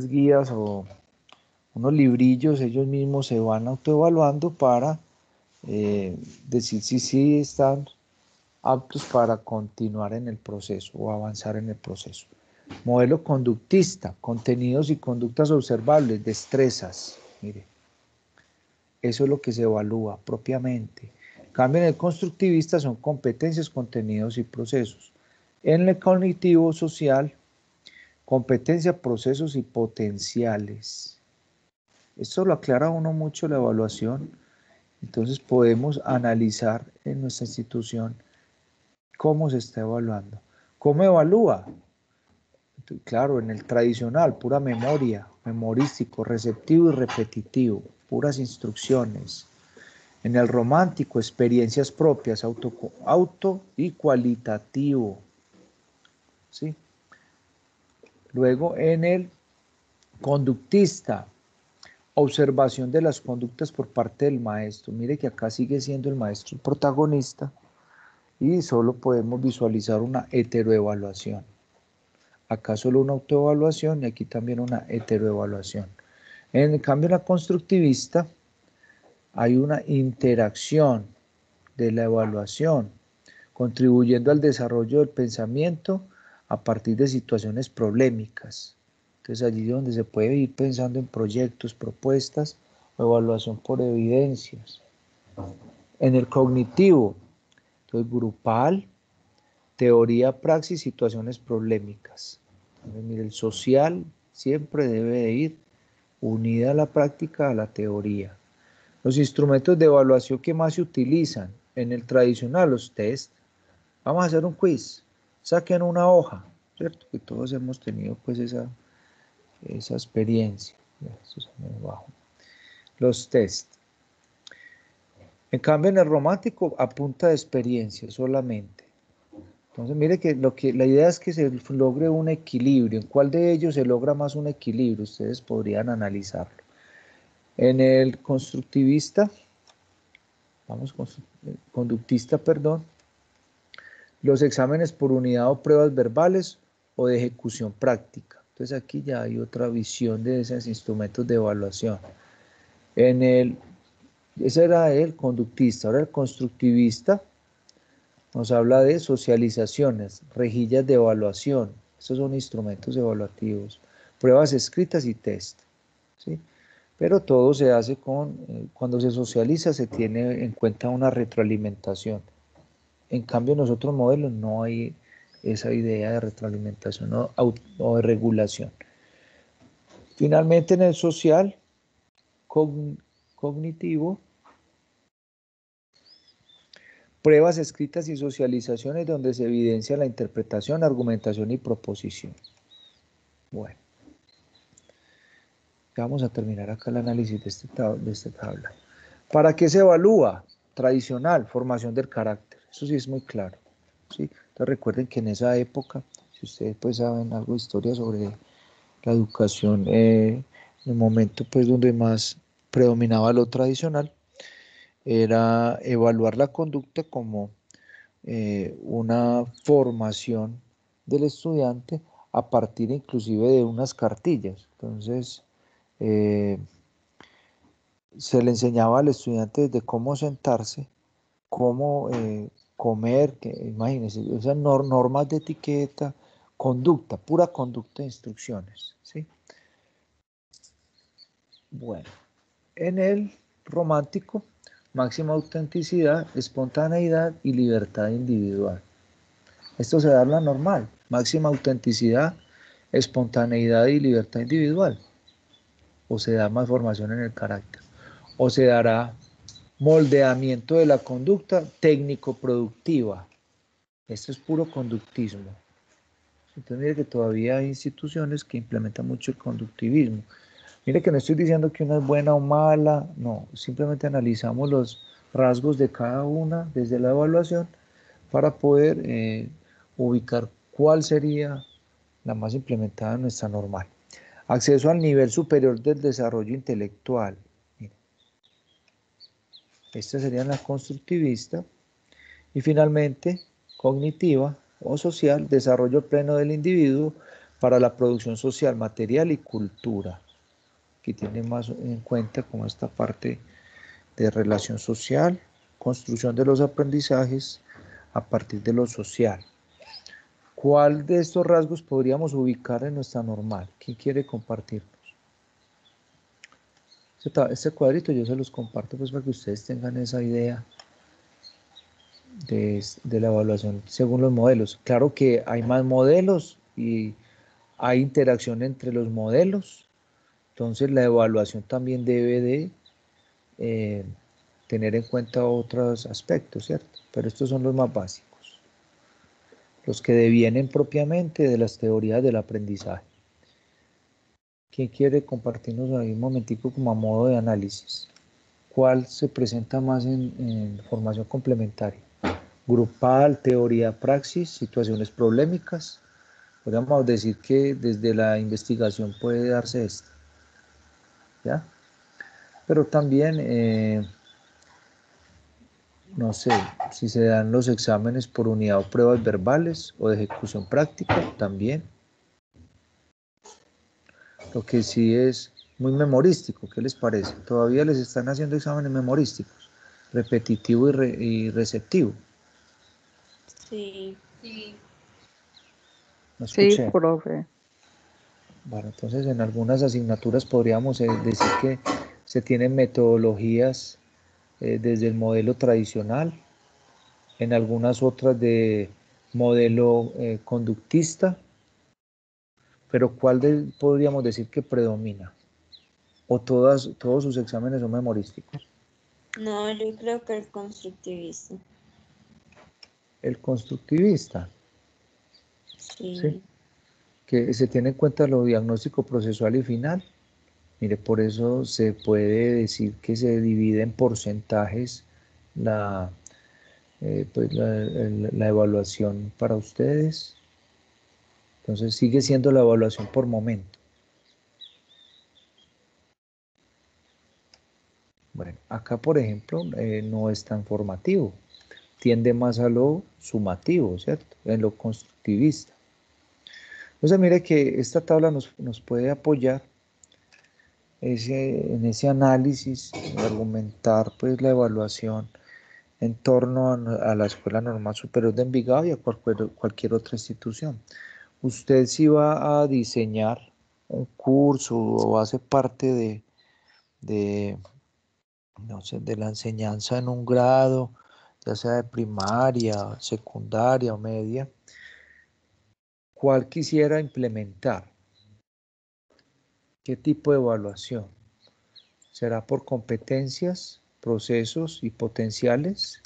[SPEAKER 1] guías o unos librillos, ellos mismos se van autoevaluando para decir si sí están aptos para continuar en el proceso o avanzar en el proceso. Modelo conductista, contenidos y conductas observables, destrezas. Mire, eso es lo que se evalúa propiamente. En cambio, en el constructivista son competencias, contenidos y procesos. En el cognitivo social, competencia, procesos y potenciales. Esto lo aclara uno mucho la evaluación. Entonces podemos analizar en nuestra institución cómo se está evaluando. ¿Cómo evalúa? Claro, en el tradicional, pura memoria, memorístico, receptivo y repetitivo, puras instrucciones. En el romántico, experiencias propias, auto y cualitativo. ¿Sí? Luego en el conductista, observación de las conductas por parte del maestro. Mire que acá sigue siendo el maestro el protagonista y solo podemos visualizar una heteroevaluación. Acá solo una autoevaluación y aquí también una heteroevaluación. En cambio, en la constructivista hay una interacción de la evaluación, contribuyendo al desarrollo del pensamiento a partir de situaciones problemáticas. Entonces allí es donde se puede ir pensando en proyectos, propuestas o evaluación por evidencias. En el cognitivo, entonces grupal, teoría, praxis, situaciones problemáticas. Entonces, mire, el social siempre debe de ir unida a la práctica, a la teoría. Los instrumentos de evaluación que más se utilizan en el tradicional, los test. Vamos a hacer un quiz. Saquen una hoja, ¿cierto? Que todos hemos tenido pues esa experiencia. Eso es muy bajo. Los test. En cambio, en el romántico, a punta de experiencia solamente. Entonces, mire que la idea es que se logre un equilibrio. ¿En cuál de ellos se logra más un equilibrio? Ustedes podrían analizarlo. En el constructivista, conductista, perdón, los exámenes por unidad o pruebas verbales o de ejecución práctica. Entonces aquí ya hay otra visión de esos instrumentos de evaluación. Ese era el conductista. Ahora el constructivista nos habla de socializaciones, rejillas de evaluación. Estos son instrumentos evaluativos, pruebas escritas y test, ¿sí? Pero todo se hace cuando se socializa se tiene en cuenta una retroalimentación. En cambio en los otros modelos no hay esa idea de retroalimentación o de regulación. Finalmente en el social, cognitivo, pruebas escritas y socializaciones donde se evidencia la interpretación, argumentación y proposición. Bueno, ya vamos a terminar acá el análisis de esta tabla. ¿Para qué se evalúa? Tradicional, formación del carácter. Eso sí es muy claro, ¿sí? Entonces recuerden que en esa época, si ustedes pues saben algo de historia sobre la educación, en el momento pues donde más predominaba lo tradicional, era evaluar la conducta como una formación del estudiante a partir inclusive de unas cartillas. Entonces, se le enseñaba al estudiante desde cómo sentarse, cómo comer, imagínense, esas normas de etiqueta, conducta, pura conducta de instrucciones, ¿sí? Bueno, en el romántico, máxima autenticidad, espontaneidad y libertad individual. Esto se da en la normal, máxima autenticidad, espontaneidad y libertad individual. O se da más formación en el carácter. O se dará moldeamiento de la conducta técnico-productiva. Esto es puro conductismo. Entonces mire que todavía hay instituciones que implementan mucho el conductivismo. Mire que no estoy diciendo que una es buena o mala, no, simplemente analizamos los rasgos de cada una desde la evaluación para poder ubicar cuál sería la más implementada en nuestra normal. Acceso al nivel superior del desarrollo intelectual. Mire, esta sería la constructivista. Y finalmente, cognitiva o social, desarrollo pleno del individuo para la producción social, material y cultura. Aquí tiene más en cuenta como esta parte de relación social, construcción de los aprendizajes a partir de lo social. ¿Cuál de estos rasgos podríamos ubicar en nuestra normal? ¿Quién quiere compartirnos? Este cuadrito yo se los comparto pues para que ustedes tengan esa idea de la evaluación según los modelos. Claro que hay más modelos y hay interacción entre los modelos, entonces la evaluación también debe de tener en cuenta otros aspectos, ¿cierto? Pero estos son los más básicos, los que devienen propiamente de las teorías del aprendizaje. ¿Quién quiere compartirnos ahí un momentico como a modo de análisis? ¿Cuál se presenta más en formación complementaria? Grupal, teoría, praxis, situaciones problemáticas. Podríamos decir que desde la investigación puede darse esto, ¿ya? Pero también, no sé, si se dan los exámenes por unidad o pruebas verbales o de ejecución práctica, también. Lo que sí es muy memorístico, ¿qué les parece? Todavía les están haciendo exámenes memorísticos, repetitivo y receptivo.
[SPEAKER 12] Sí.
[SPEAKER 2] Sí.
[SPEAKER 1] ¿No escuché?
[SPEAKER 14] Sí, profe.
[SPEAKER 1] Bueno, entonces en algunas asignaturas podríamos decir que se tienen metodologías desde el modelo tradicional, en algunas otras de modelo conductista, pero ¿cuál podríamos decir que predomina? ¿O todos sus exámenes son memorísticos?
[SPEAKER 12] No, yo creo que el constructivista.
[SPEAKER 1] El constructivista,
[SPEAKER 12] Sí.
[SPEAKER 1] ¿sí? Que se tiene en cuenta lo diagnóstico, procesual y final. Mire, por eso se puede decir que se divide en porcentajes la evaluación para ustedes. Entonces sigue siendo la evaluación por momento. Bueno, acá por ejemplo no es tan formativo, tiende más a lo sumativo, ¿cierto? En lo constructivista. Entonces mire que esta tabla nos puede apoyar en ese análisis, argumentar pues la evaluación en torno a la Escuela Normal Superior de Envigado y a cualquier otra institución. Usted si va a diseñar un curso o hace parte no sé, de la enseñanza en un grado, ya sea de primaria, secundaria o media, ¿cuál quisiera implementar? ¿Qué tipo de evaluación? ¿Será por competencias, procesos y potenciales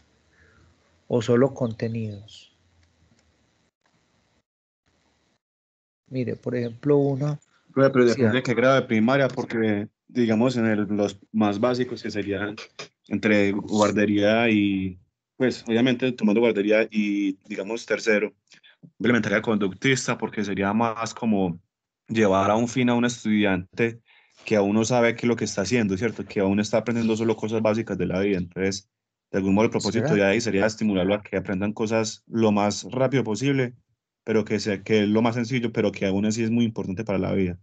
[SPEAKER 1] o solo contenidos? Mire, por ejemplo, una...
[SPEAKER 3] Pero
[SPEAKER 1] Sí,
[SPEAKER 3] depende de qué grado de primaria, porque digamos los más básicos que serían entre guardería y, pues obviamente tomando guardería y digamos tercero, implementaría conductista porque sería más como llevar a un fin a un estudiante que aún no sabe qué es lo que está haciendo, ¿cierto? Que aún está aprendiendo solo cosas básicas de la vida. Entonces, de algún modo el propósito
[SPEAKER 1] ¿será?
[SPEAKER 3] de ahí sería estimularlo a que aprendan cosas lo más rápido posible, pero que sea que es lo más sencillo, pero que aún así es muy importante para la vida.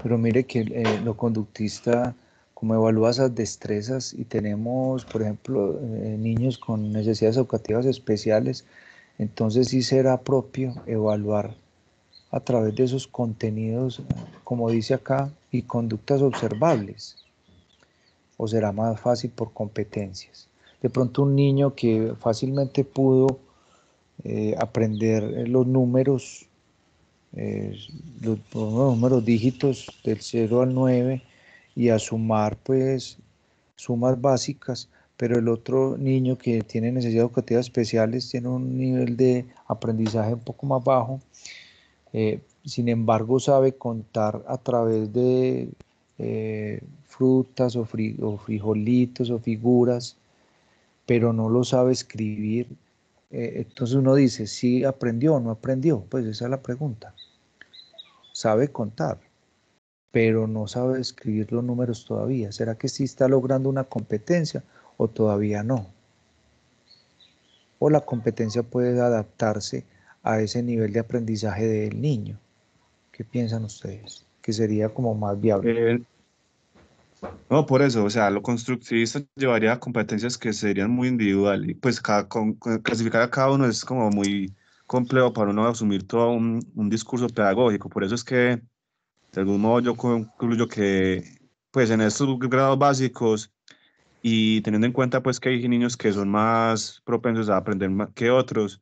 [SPEAKER 1] Pero mire que lo conductista, como evalúa esas destrezas y tenemos, por ejemplo, niños con necesidades educativas especiales, entonces sí será propio evaluar a través de esos contenidos, como dice acá, y conductas observables, o será más fácil por competencias. De pronto un niño que fácilmente pudo aprender los números, los números dígitos del 0 al 9 y a sumar pues sumas básicas, pero el otro niño que tiene necesidades educativas especiales tiene un nivel de aprendizaje un poco más bajo, sin embargo sabe contar a través de frutas o frijolitos o figuras, pero no lo sabe escribir. Entonces uno dice, ¿sí aprendió o no aprendió? Pues esa es la pregunta. Sabe contar, pero no sabe escribir los números todavía. ¿Será que sí está logrando una competencia o todavía no? O la competencia puede adaptarse a ese nivel de aprendizaje del niño. ¿Qué piensan ustedes? Que sería como más viable.
[SPEAKER 3] No, por eso, o sea, lo constructivista llevaría a competencias que serían muy individuales. Y pues clasificar a cada uno es como muy complejo para uno asumir todo un discurso pedagógico. Por eso es que, de algún modo, yo concluyo que, pues, en estos grados básicos y teniendo en cuenta, pues, que hay niños que son más propensos a aprender más que otros,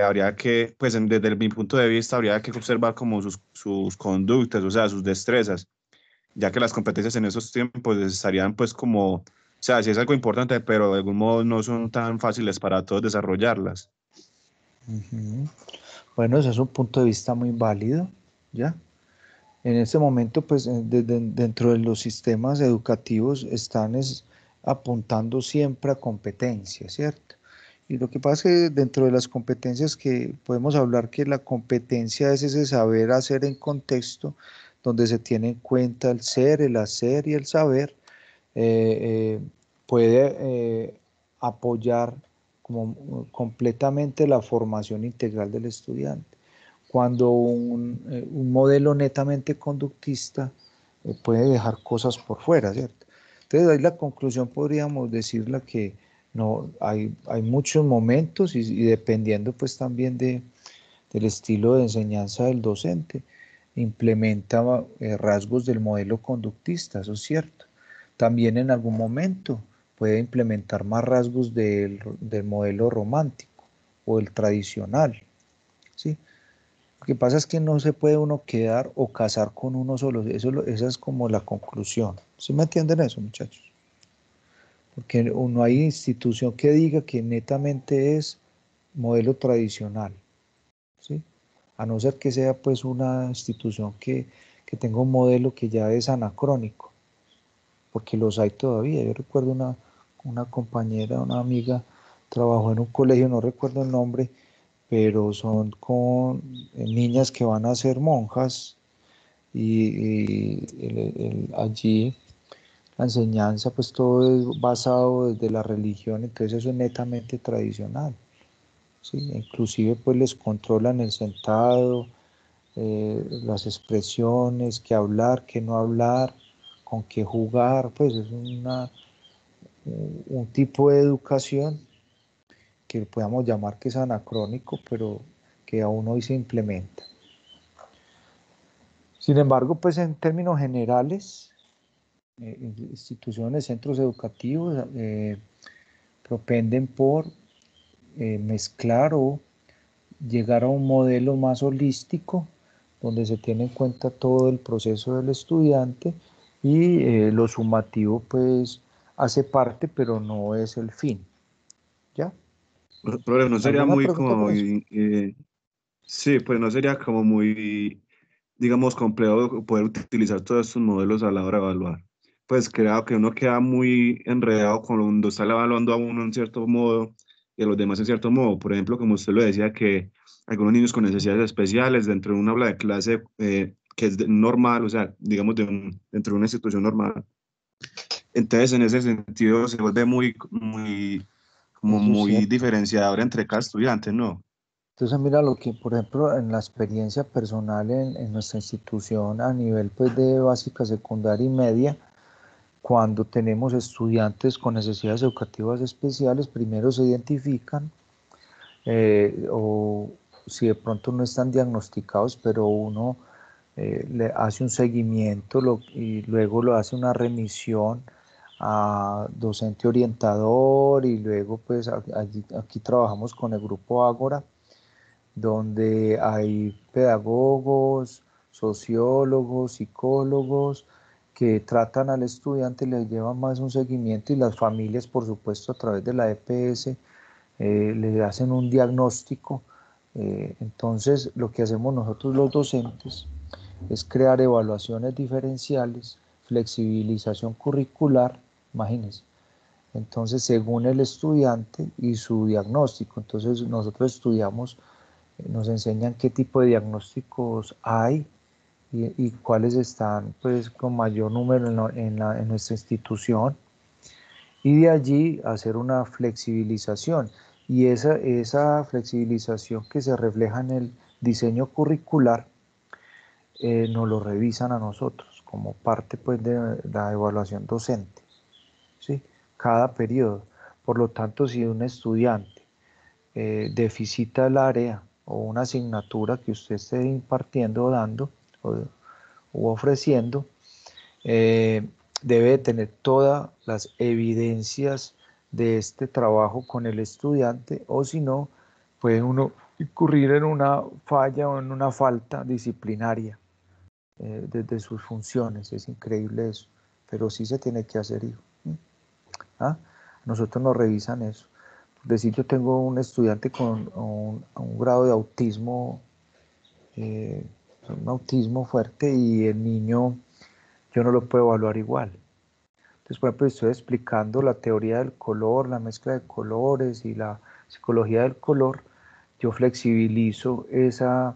[SPEAKER 3] habría que, pues, desde mi punto de vista, habría que observar como sus conductas, o sea, sus destrezas, ya que las competencias en esos tiempos estarían pues como, o sea, sí es algo importante, pero de algún modo no son tan fáciles para todos desarrollarlas.
[SPEAKER 1] Bueno, ese es un punto de vista muy válido, ¿ya? En este momento, pues, dentro de los sistemas educativos están apuntando siempre a competencia, ¿cierto? Y lo que pasa es que dentro de las competencias que podemos hablar que la competencia es ese saber hacer en contexto, donde se tiene en cuenta el ser, el hacer y el saber, puede apoyar completamente la formación integral del estudiante. Cuando un modelo netamente conductista puede dejar cosas por fuera, ¿cierto? Entonces ahí la conclusión podríamos decirla que no, hay muchos momentos y dependiendo pues también del estilo de enseñanza del docente, implementa rasgos del modelo conductista, eso es cierto. También en algún momento puede implementar más rasgos del modelo romántico o el tradicional, ¿sí? Lo que pasa es que no se puede uno quedar o casar con uno solo, esa es como la conclusión. ¿Sí me entienden eso, muchachos? Porque no hay institución que diga que netamente es modelo tradicional, ¿sí? A no ser que sea pues una institución que tenga un modelo que ya es anacrónico, porque los hay todavía. Yo recuerdo una compañera, una amiga, trabajó en un colegio, no recuerdo el nombre, pero son con niñas que van a ser monjas y allí la enseñanza pues todo es basado desde la religión, entonces eso es netamente tradicional, ¿sí? Inclusive pues les controlan el sentado, las expresiones, qué hablar, qué no hablar, con qué jugar, pues es un tipo de educación que podamos llamar que es anacrónico, pero que aún hoy se implementa. Sin embargo, pues en términos generales, instituciones, centros educativos propenden por mezclar o llegar a un modelo más holístico, donde se tiene en cuenta todo el proceso del estudiante y lo sumativo pues hace parte, pero no es el fin. ¿Ya?
[SPEAKER 3] Pero no sería muy como,
[SPEAKER 1] por
[SPEAKER 3] sí, pues no sería como muy, digamos, complejo poder utilizar todos estos modelos a la hora de evaluar. Pues creo que uno queda muy enredado cuando está evaluando a uno en cierto modo y a los demás en cierto modo. Por ejemplo, como usted lo decía, que algunos niños con necesidades especiales dentro de un aula de clase que es normal, o sea, digamos, dentro de una institución normal. Entonces, en ese sentido, se vuelve muy diferenciador entre cada estudiante, ¿no?
[SPEAKER 1] Entonces, mira lo que, por ejemplo, en la experiencia personal en nuestra institución a nivel pues, de básica, secundaria y media, cuando tenemos estudiantes con necesidades educativas especiales, primero se identifican o si de pronto no están diagnosticados, pero uno le hace un seguimiento y luego lo hace una remisión a docente orientador y luego pues aquí trabajamos con el grupo Ágora, donde hay pedagogos, sociólogos, psicólogos que tratan al estudiante, le llevan más un seguimiento, y las familias, por supuesto, a través de la EPS, le hacen un diagnóstico. Entonces, lo que hacemos nosotros los docentes es crear evaluaciones diferenciales, flexibilización curricular, imagínense. Entonces, según el estudiante y su diagnóstico, entonces nosotros estudiamos, nos enseñan qué tipo de diagnósticos hay y cuáles están pues con mayor número en nuestra institución, y de allí hacer una flexibilización, y esa flexibilización que se refleja en el diseño curricular nos lo revisan a nosotros como parte pues de la evaluación docente, ¿sí? Cada periodo. Por lo tanto, si un estudiante deficita el área o una asignatura que usted esté impartiendo o dando o ofreciendo, debe tener todas las evidencias de este trabajo con el estudiante, o si no, puede uno incurrir en una falla o en una falta disciplinaria desde sus funciones. Es increíble eso, pero sí se tiene que hacer, hijo. ¿Ah? Nosotros nos revisan eso. Por decir, yo tengo un estudiante con un grado de autismo, un autismo fuerte, y el niño yo no lo puedo evaluar igual. Entonces, por ejemplo, estoy explicando la teoría del color, la mezcla de colores y la psicología del color. Yo flexibilizo esa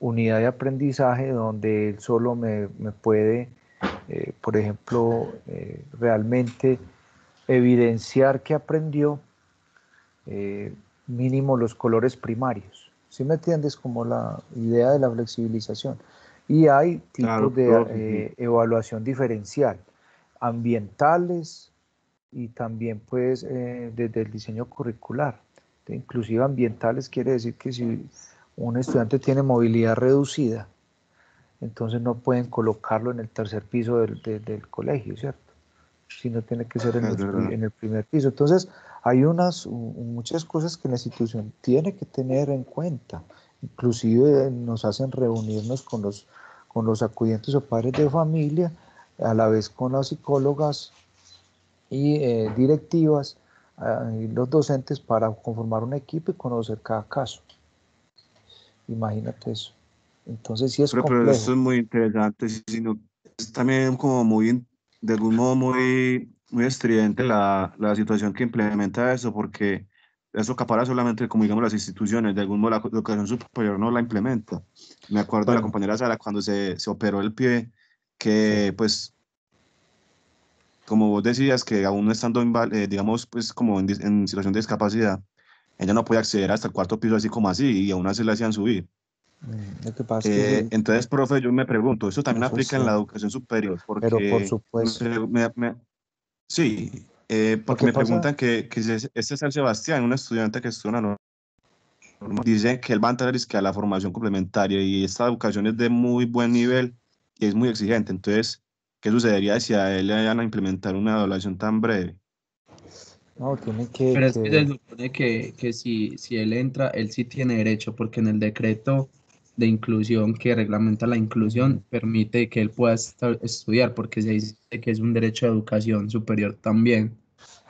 [SPEAKER 1] unidad de aprendizaje donde él solo me puede, por ejemplo, realmente evidenciar que aprendió mínimo los colores primarios. ¿Sí me entiendes? Como la idea de la flexibilización. Y hay tipos de evaluación diferencial, ambientales y también pues desde el diseño curricular. Inclusive ambientales quiere decir que si un estudiante tiene movilidad reducida, entonces no pueden colocarlo en el tercer piso del colegio, ¿cierto? Sino tiene que ser en el primer piso. Entonces hay muchas cosas que la institución tiene que tener en cuenta. Inclusive nos hacen reunirnos con los acudientes o padres de familia, a la vez con las psicólogas y directivas y los docentes, para conformar un equipo y conocer cada caso. Imagínate eso. Entonces sí es complejo.
[SPEAKER 3] Pero esto es muy interesante, sino es también como muy, de algún modo muy estridente la situación que implementa eso, porque eso acapara solamente, como digamos, las instituciones. De algún modo la educación superior no la implementa. Me acuerdo de la compañera Sara cuando se operó el pie, que sí, pues como vos decías, que aún estando digamos pues como en situación de discapacidad, ella no podía acceder hasta el cuarto piso así como así, y aún así le hacían subir.
[SPEAKER 1] Lo que pasa es que
[SPEAKER 3] entonces, profe, yo me pregunto, ¿eso también aplica en la educación superior? Porque
[SPEAKER 1] pero por supuesto.
[SPEAKER 3] Sí, porque me preguntan que este es el Sebastián, un estudiante que estudia una norma, dice que él va a entrar a la formación complementaria, y esta educación es de muy buen nivel y es muy exigente. Entonces, ¿qué sucedería si a él le vayan a implementar una evaluación tan breve?
[SPEAKER 1] No, tiene que...
[SPEAKER 6] Pero es que se supone que si él entra, él sí tiene derecho, porque en el decreto de inclusión que reglamenta la inclusión permite que él pueda estudiar, porque se dice que es un derecho de educación superior también.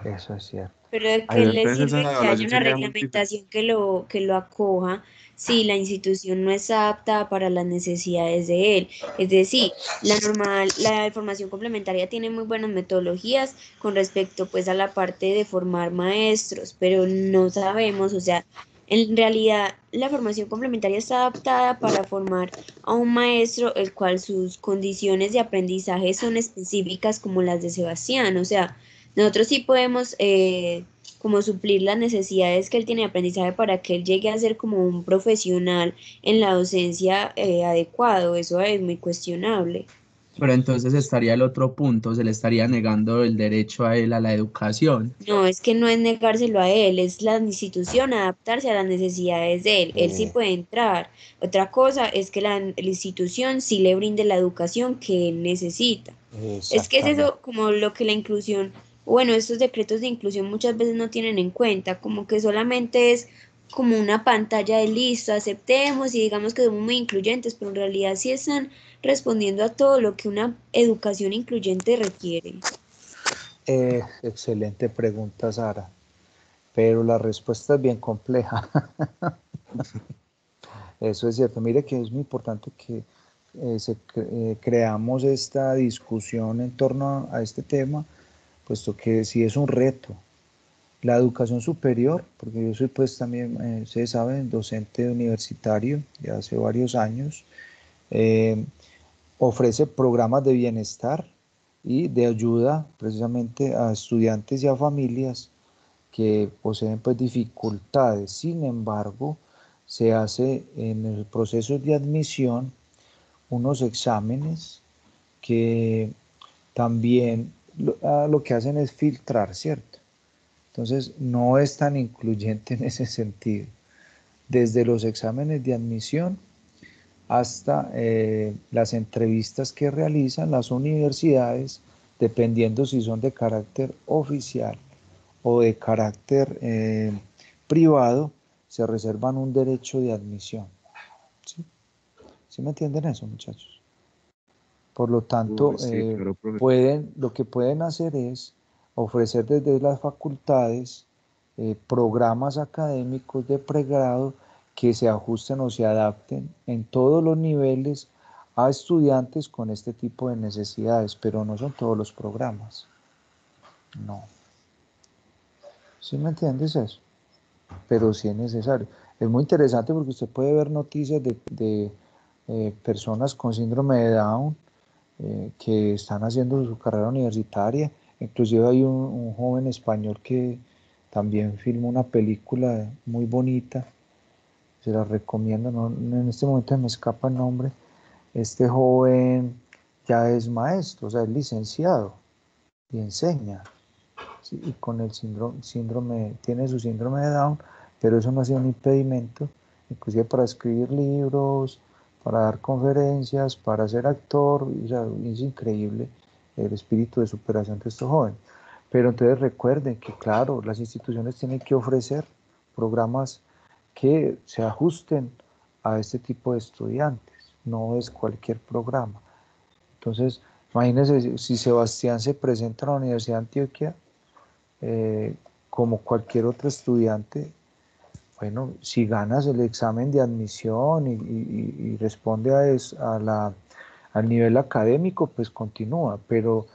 [SPEAKER 1] Eso es cierto.
[SPEAKER 12] Pero ¿de qué le sirve que haya una reglamentación que lo acoja si la institución no es apta para las necesidades de él? Es decir, la formación complementaria tiene muy buenas metodologías con respecto pues a la parte de formar maestros, pero no sabemos, o sea, en realidad la formación complementaria está adaptada para formar a un maestro el cual sus condiciones de aprendizaje son específicas como las de Sebastián, o sea, nosotros sí podemos como suplir las necesidades que él tiene de aprendizaje para que él llegue a ser como un profesional en la docencia adecuado. Eso es muy cuestionable.
[SPEAKER 6] Pero entonces estaría el otro punto, se le estaría negando el derecho a él a la educación.
[SPEAKER 12] No, es que no es negárselo a él, es la institución adaptarse a las necesidades de él. Él sí puede entrar. Otra cosa es que la institución sí le brinde la educación que él necesita. Es que es eso como lo que la inclusión, bueno, estos decretos de inclusión muchas veces no tienen en cuenta, como que solamente es como una pantalla de listo, aceptemos y digamos que somos muy incluyentes, pero en realidad sí están respondiendo a todo lo que una educación incluyente requiere.
[SPEAKER 1] Excelente pregunta, Sara, pero la respuesta es bien compleja. Eso es cierto. Mire que es muy importante que creamos esta discusión en torno a este tema, puesto que sí es un reto. La educación superior, porque yo soy pues también, ustedes saben, docente universitario de hace varios años, ofrece programas de bienestar y de ayuda precisamente a estudiantes y a familias que poseen pues dificultades. Sin embargo, se hace en el proceso de admisión unos exámenes que también lo que hacen es filtrar, ¿cierto? Entonces, no es tan incluyente en ese sentido. Desde los exámenes de admisión hasta las entrevistas que realizan las universidades, dependiendo si son de carácter oficial o de carácter privado, se reservan un derecho de admisión. ¿Sí? ¿Sí me entienden eso, muchachos? Por lo tanto,
[SPEAKER 3] Sí, claro, profe.
[SPEAKER 1] lo que pueden hacer es ofrecer desde las facultades programas académicos de pregrado que se ajusten o se adapten en todos los niveles a estudiantes con este tipo de necesidades, pero no son todos los programas. No. ¿Sí me entiendes eso? Pero sí es necesario. Es muy interesante porque usted puede ver noticias de personas con síndrome de Down que están haciendo su carrera universitaria. Inclusive hay un joven español que también filmó una película muy bonita, se la recomiendo, no, en este momento me escapa el nombre. Este joven ya es maestro, o sea, es licenciado y enseña, ¿sí? Y con el síndrome, tiene su síndrome de Down, pero eso no ha sido un impedimento, inclusive para escribir libros, para dar conferencias, para ser actor. O sea, es increíble el espíritu de superación de estos jóvenes. Pero entonces recuerden que, claro, las instituciones tienen que ofrecer programas que se ajusten a este tipo de estudiantes, no es cualquier programa. Entonces, imagínense si Sebastián se presenta a la Universidad de Antioquia como cualquier otro estudiante. Bueno, si ganas el examen de admisión y responde al nivel académico, pues continúa, pero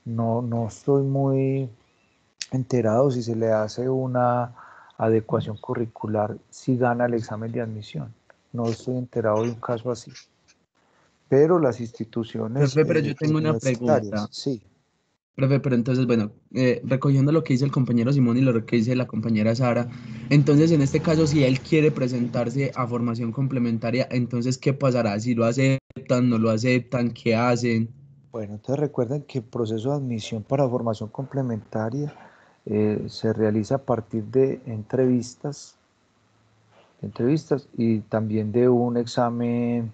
[SPEAKER 1] no estoy muy enterado si se le hace una adecuación curricular si gana el examen de admisión. No estoy enterado de un caso así. Pero las instituciones
[SPEAKER 6] Profe, pero yo tengo una
[SPEAKER 1] universitarias,
[SPEAKER 6] pregunta.
[SPEAKER 1] sí.
[SPEAKER 6] Profe, pero entonces, bueno, recogiendo lo que dice el compañero Simón y lo que dice la compañera Sara, entonces en este caso, si él quiere presentarse a formación complementaria, entonces, ¿qué pasará? Si lo aceptan, no lo aceptan, ¿qué hacen?
[SPEAKER 1] Bueno, entonces recuerden que el proceso de admisión para formación complementaria se realiza a partir de entrevistas y también de un examen,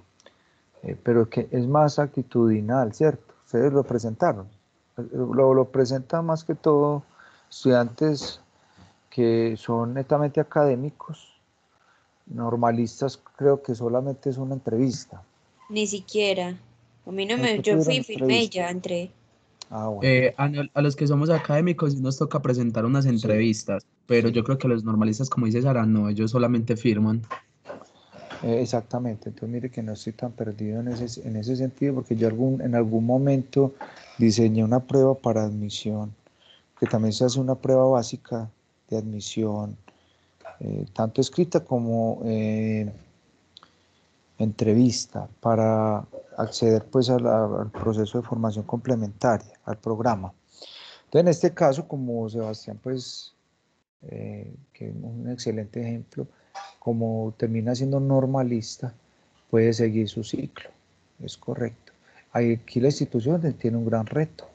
[SPEAKER 1] pero que es más actitudinal, ¿cierto? Ustedes lo presentaron. Lo presentan más que todo estudiantes que son netamente académicos. Normalistas creo que solamente es una entrevista.
[SPEAKER 12] Ni siquiera. A mí no me,
[SPEAKER 1] ¿No
[SPEAKER 12] yo
[SPEAKER 1] tuvieron
[SPEAKER 12] fui, firmé y
[SPEAKER 1] entrevista?
[SPEAKER 12] ya entré.
[SPEAKER 1] Ah, bueno.
[SPEAKER 6] A los que somos académicos sí nos toca presentar unas
[SPEAKER 1] Sí,
[SPEAKER 6] entrevistas, pero
[SPEAKER 1] sí.
[SPEAKER 6] yo creo que los normalistas, como dice Sara, no, ellos solamente firman.
[SPEAKER 1] Exactamente, entonces mire que no estoy tan perdido en ese sentido, porque yo en algún momento diseñé una prueba para admisión, que también se hace una prueba básica de admisión, tanto escrita como entrevista, para acceder pues al proceso de formación complementaria, al programa. Entonces en este caso, como Sebastián pues, que es un excelente ejemplo, como termina siendo normalista, puede seguir su ciclo, es correcto. Aquí la institución tiene un gran reto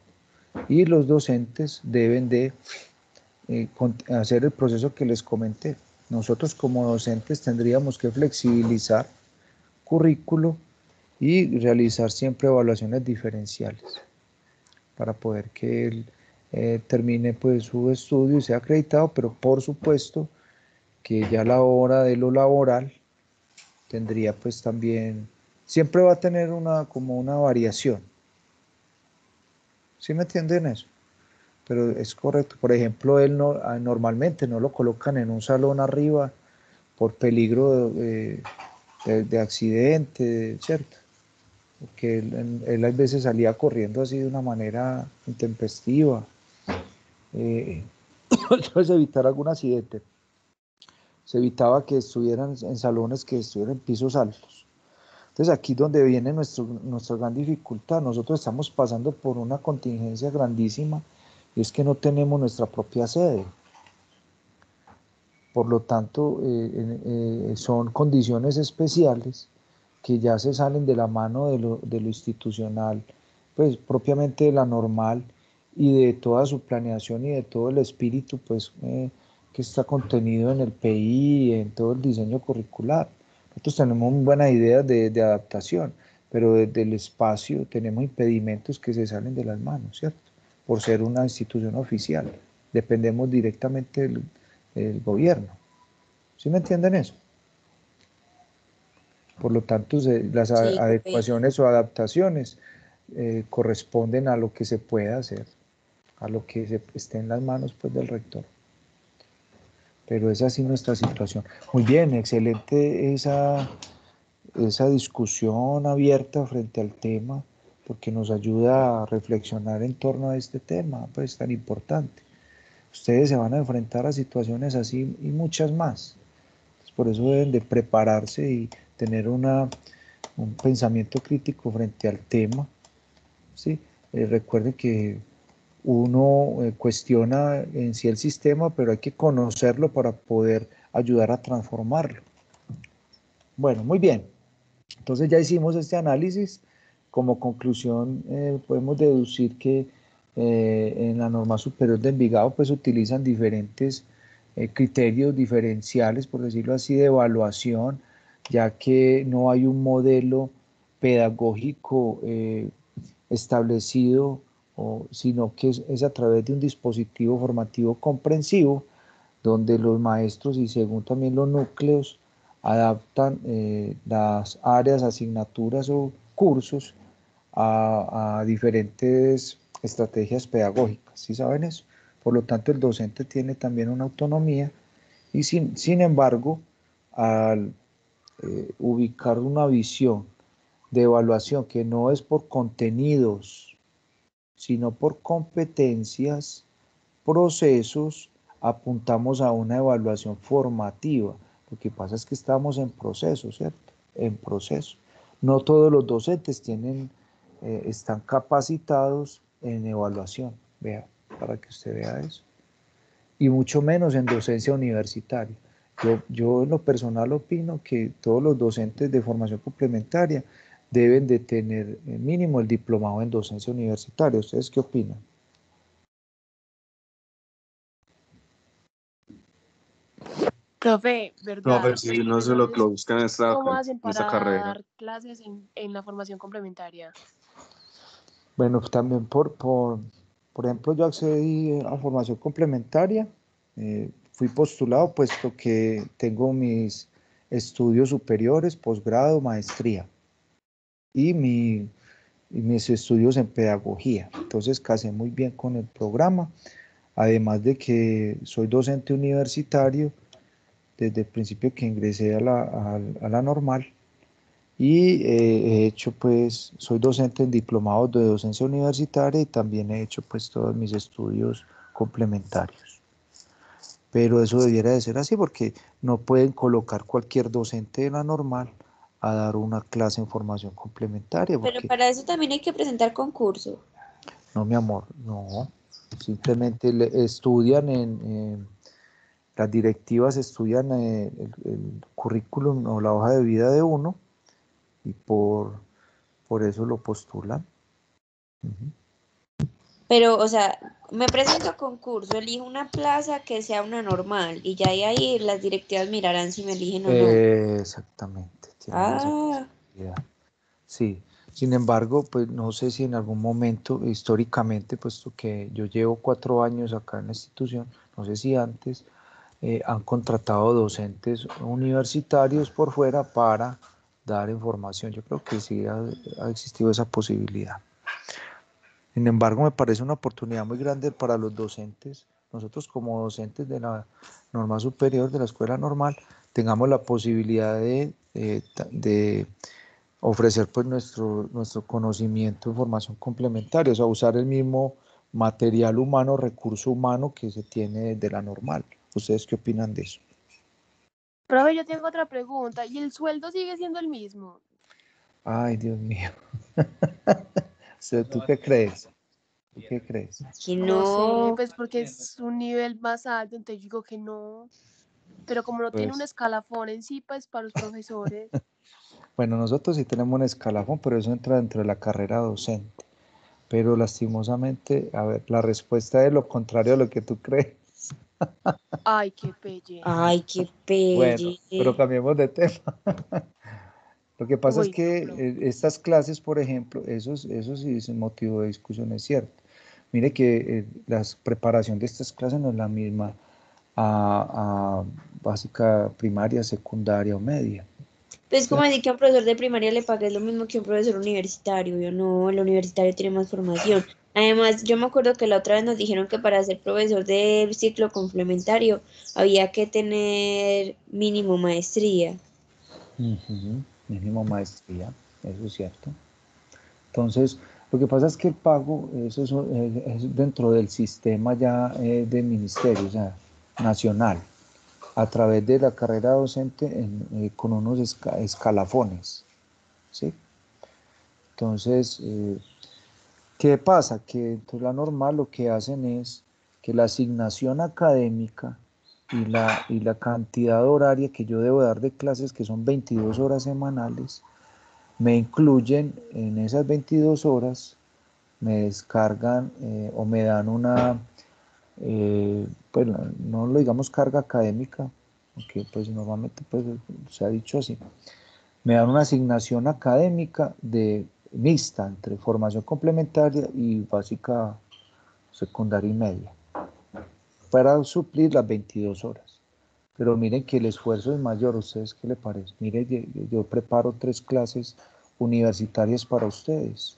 [SPEAKER 1] y los docentes deben de hacer el proceso que les comenté. Nosotros como docentes tendríamos que flexibilizar currículo y realizar siempre evaluaciones diferenciales para poder que él termine pues su estudio y sea acreditado, pero por supuesto que ya a la hora de lo laboral tendría pues también, siempre va a tener como una variación. ¿Sí me entienden eso? Pero es correcto. Por ejemplo, él normalmente no lo colocan en un salón arriba por peligro de accidente, ¿cierto? Porque él a veces salía corriendo así de una manera intempestiva. Entonces evitar algún accidente. Se evitaba que estuvieran en salones que estuvieran en pisos altos. Entonces aquí es donde viene nuestra gran dificultad. Nosotros estamos pasando por una contingencia grandísima y es que no tenemos nuestra propia sede. Por lo tanto, son condiciones especiales que ya se salen de la mano de lo institucional, pues propiamente de la normal y de toda su planeación y de todo el espíritu pues, que está contenido en el PI y en todo el diseño curricular. Nosotros tenemos muy buenas ideas de adaptación, pero desde el espacio tenemos impedimentos que se salen de las manos, ¿cierto? Por ser una institución oficial. Dependemos directamente del gobierno. ¿Sí me entienden eso? Por lo tanto, las adecuaciones o adaptaciones corresponden a lo que se pueda hacer, a lo que esté en las manos pues, del rector. Pero es así nuestra situación. Muy bien, excelente esa discusión abierta frente al tema, porque nos ayuda a reflexionar en torno a este tema, pues tan importante. Ustedes se van a enfrentar a situaciones así y muchas más. Por eso deben de prepararse y tener un pensamiento crítico frente al tema. ¿Sí? Recuerden que uno cuestiona en sí el sistema, pero hay que conocerlo para poder ayudar a transformarlo. Bueno, muy bien. Entonces ya hicimos este análisis. Como conclusión podemos deducir que en la norma superior de Envigado pues utilizan diferentes criterios diferenciales, por decirlo así, de evaluación, ya que no hay un modelo pedagógico establecido, sino que es a través de un dispositivo formativo comprensivo, donde los maestros y según también los núcleos adaptan las áreas, asignaturas o cursos a diferentes estrategias pedagógicas. ¿Sí saben eso? Por lo tanto, el docente tiene también una autonomía y sin embargo, al ubicar una visión de evaluación que no es por contenidos, sino por competencias, procesos, apuntamos a una evaluación formativa. Lo que pasa es que estamos en proceso, ¿cierto? En proceso. No todos los docentes están capacitados en evaluación, vea, para que usted vea eso. Y mucho menos en docencia universitaria. Yo en lo personal opino que todos los docentes de formación complementaria deben de tener mínimo el diplomado en docencia universitaria. ¿Ustedes qué opinan?
[SPEAKER 13] Profe, ¿verdad?
[SPEAKER 3] Profe, si no se lo buscan en
[SPEAKER 13] ¿Cómo hacen
[SPEAKER 3] esta
[SPEAKER 13] para
[SPEAKER 3] carrera.
[SPEAKER 13] dar clases en la formación complementaria?
[SPEAKER 1] Bueno, también por ejemplo, yo accedí a formación complementaria, fui postulado puesto que tengo mis estudios superiores, posgrado, maestría y mis estudios en pedagogía. Entonces casé muy bien con el programa, además de que soy docente universitario desde el principio que ingresé a la normal. Y he hecho pues, soy docente en diplomados de docencia universitaria y también he hecho pues todos mis estudios complementarios. Pero eso debiera de ser así porque no pueden colocar cualquier docente de la normal a dar una clase en formación complementaria.
[SPEAKER 12] Pero para eso también hay que presentar concurso.
[SPEAKER 1] No, mi amor, no. Simplemente estudian las directivas estudian el currículum o la hoja de vida de uno y por eso lo postulan.
[SPEAKER 12] Pero, o sea, me presento a concurso, elijo una plaza que sea una normal y ya ahí las directivas mirarán si me eligen o no.
[SPEAKER 1] Exactamente. Esa posibilidad. Sí. Sin embargo, pues no sé si en algún momento, históricamente, puesto que yo llevo 4 años acá en la institución, no sé si antes, han contratado docentes universitarios por fuera para dar información. Yo creo que sí ha existido esa posibilidad. Sin embargo, me parece una oportunidad muy grande para los docentes. Nosotros como docentes de la normal superior, de la escuela normal, tengamos la posibilidad de ofrecer pues nuestro conocimiento, información complementaria, o sea, usar el mismo material humano, recurso humano que se tiene de la normal. ¿Ustedes qué opinan de eso?
[SPEAKER 13] Profe, yo tengo otra pregunta. ¿Y el sueldo sigue siendo el mismo?
[SPEAKER 1] Ay, Dios mío. ¿Tú qué crees? ¿Tú qué crees?
[SPEAKER 12] Que
[SPEAKER 13] No sé,
[SPEAKER 12] no.
[SPEAKER 13] pues porque es un nivel más alto, entonces digo que no. Pero como no tiene un
[SPEAKER 1] Pues,
[SPEAKER 13] escalafón en sí, pues para los profesores.
[SPEAKER 1] bueno, nosotros sí tenemos un escalafón, pero eso entra dentro de la carrera docente. Pero lastimosamente, a ver, la respuesta es lo contrario a lo que tú crees.
[SPEAKER 13] Ay, qué pelle.
[SPEAKER 12] Ay, qué
[SPEAKER 1] Bueno, pero
[SPEAKER 12] pelle.
[SPEAKER 1] cambiemos de tema. Lo que pasa es
[SPEAKER 13] Uy, no,
[SPEAKER 1] que
[SPEAKER 13] profe.
[SPEAKER 1] estas clases, por ejemplo, eso sí es un motivo de discusión, es cierto. Mire que la preparación de estas clases no es la misma a básica, primaria, secundaria o media.
[SPEAKER 12] Pues como
[SPEAKER 1] ¿Cierto?
[SPEAKER 12] decir que a un profesor de primaria le pague lo mismo que a un profesor universitario. Yo no, el universitario tiene más formación. Además, yo me acuerdo que la otra vez nos dijeron que para ser profesor del ciclo complementario había que tener mínimo maestría.
[SPEAKER 1] Ujú, mínimo maestría, eso es cierto. Entonces, lo que pasa es que el pago, eso es dentro del sistema ya del ministerio, o sea, nacional, a través de la carrera docente con unos escalafones, ¿sí? Entonces, ¿qué pasa? Que entonces la normal lo que hacen es que la asignación académica y la cantidad horaria que yo debo dar de clases, que son 22 horas semanales, me incluyen en esas 22 horas, me descargan o me dan pues no lo digamos carga académica, aunque pues normalmente pues se ha dicho así, me dan una asignación académica mixta entre formación complementaria y básica, secundaria y media, para suplir las 22 horas. Pero miren que el esfuerzo es mayor. ¿A ustedes qué les parece? Miren, yo preparo 3 clases universitarias para ustedes,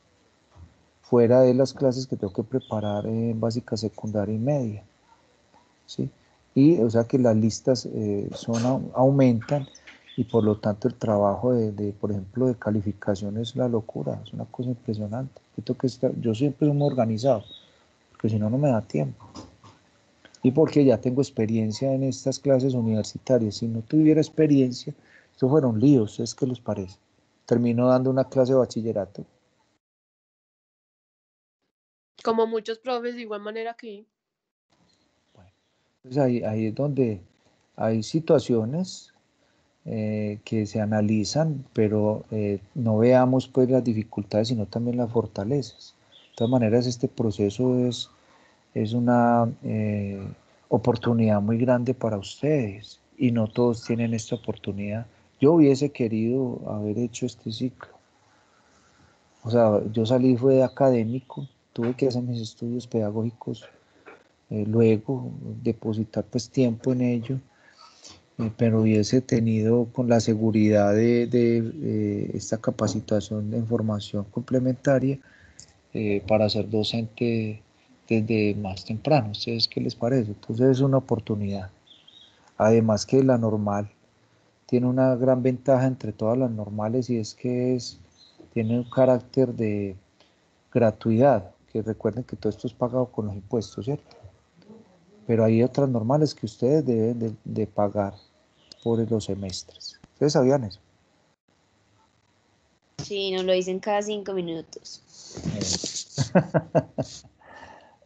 [SPEAKER 1] fuera de las clases que tengo que preparar en básica, secundaria y media, ¿sí? Y o sea que las listas aumentan y por lo tanto el trabajo por ejemplo, de calificación es la locura, es una cosa impresionante. Yo siempre soy muy organizado, porque si no, no me da tiempo. Y porque ya tengo experiencia en estas clases universitarias. Si no tuviera experiencia, esto fuera un lío. ¿Ustedes qué les parece? Termino dando una clase de bachillerato.
[SPEAKER 13] Como muchos profes, de igual manera que.
[SPEAKER 1] Pues ahí es donde hay situaciones que se analizan, pero no veamos pues las dificultades, sino también las fortalezas. De todas maneras, este proceso es una oportunidad muy grande para ustedes y no todos tienen esta oportunidad. Yo hubiese querido haber hecho este ciclo. O sea, yo salí fue de académico, tuve que hacer mis estudios pedagógicos, luego depositar pues tiempo en ello, pero hubiese tenido con la seguridad de esta capacitación de formación complementaria para ser docente desde más temprano. ¿Ustedes qué les parece? Entonces es una oportunidad. Además que la normal tiene una gran ventaja entre todas las normales y es que tiene un carácter de gratuidad, que recuerden que todo esto es pagado con los impuestos, ¿cierto? Pero hay otras normales que ustedes deben de pagar por los semestres. ¿Ustedes sabían eso?
[SPEAKER 12] Sí, nos lo dicen cada 5 minutos.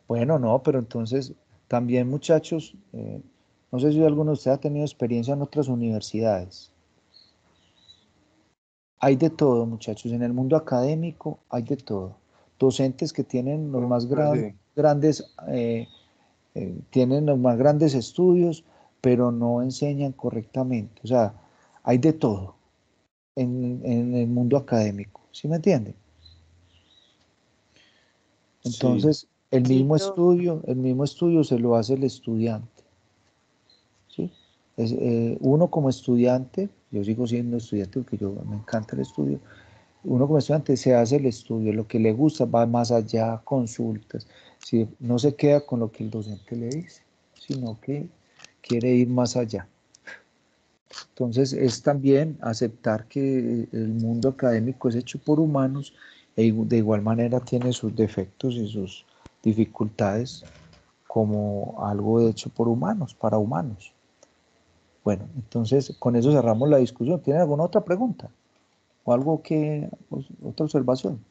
[SPEAKER 1] Bueno, no, pero entonces también muchachos, no sé si alguno de ustedes ha tenido experiencia en otras universidades. Hay de todo, muchachos, en el mundo académico hay de todo. Docentes que tienen los más grandes, tienen los más grandes estudios, pero no enseñan correctamente. O sea, hay de todo en el mundo académico, ¿sí me entienden? Entonces,
[SPEAKER 12] Sí, profe.
[SPEAKER 1] el mismo estudio se lo hace el estudiante, ¿sí? Uno como estudiante, yo sigo siendo estudiante porque me encanta el estudio, uno como estudiante se hace el estudio, lo que le gusta, va más allá, consultas, ¿sí? No se queda con lo que el docente le dice, sino que quiere ir más allá. Entonces es también aceptar que el mundo académico es hecho por humanos e de igual manera tiene sus defectos y sus dificultades como algo hecho por humanos, para humanos. Bueno, entonces con eso cerramos la discusión. ¿Tienen alguna otra pregunta? ¿O algo que, otra observación?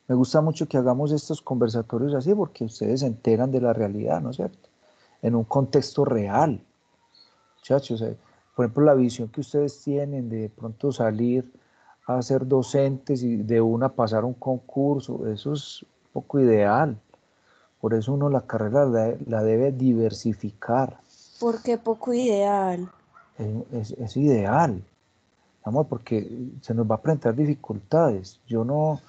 [SPEAKER 1] Me gusta mucho que hagamos estos conversatorios así porque ustedes se enteran de la realidad, ¿no es cierto? En un contexto real. Muchachos, por ejemplo, la visión que ustedes tienen de pronto salir a ser docentes y de una pasar un concurso, eso es un poco ideal. Por eso uno la carrera la debe diversificar.
[SPEAKER 12] ¿Por qué poco ideal?
[SPEAKER 1] Es ideal, vamos, porque se nos va a presentar dificultades. Yo no,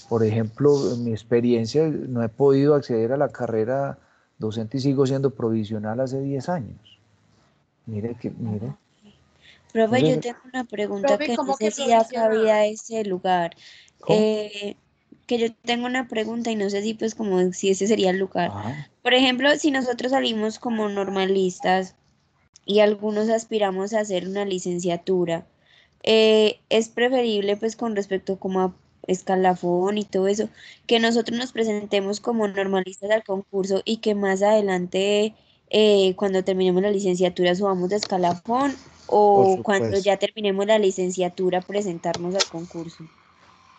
[SPEAKER 1] por ejemplo, en mi experiencia no he podido acceder a la carrera docente y sigo siendo provisional hace 10 años. Mire.
[SPEAKER 12] Profe, yo
[SPEAKER 1] Entonces,
[SPEAKER 12] tengo una pregunta
[SPEAKER 2] Profe,
[SPEAKER 12] que no
[SPEAKER 2] ¿cómo
[SPEAKER 12] sé
[SPEAKER 2] que
[SPEAKER 12] si da
[SPEAKER 2] provisional?
[SPEAKER 12] cabida a ese lugar.
[SPEAKER 1] ¿cómo?
[SPEAKER 12] Que yo tengo una pregunta y no sé si pues como si ese sería el lugar.
[SPEAKER 1] Ajá.
[SPEAKER 12] Por ejemplo, si nosotros salimos como normalistas y algunos aspiramos a hacer una licenciatura, es preferible pues con respecto como a escalafón y todo eso, que nosotros nos presentemos como normalistas al concurso y que más adelante, cuando terminemos la licenciatura, subamos de escalafón
[SPEAKER 1] Por
[SPEAKER 12] o cuando
[SPEAKER 1] supuesto.
[SPEAKER 12] ya terminemos la licenciatura, presentarnos al concurso.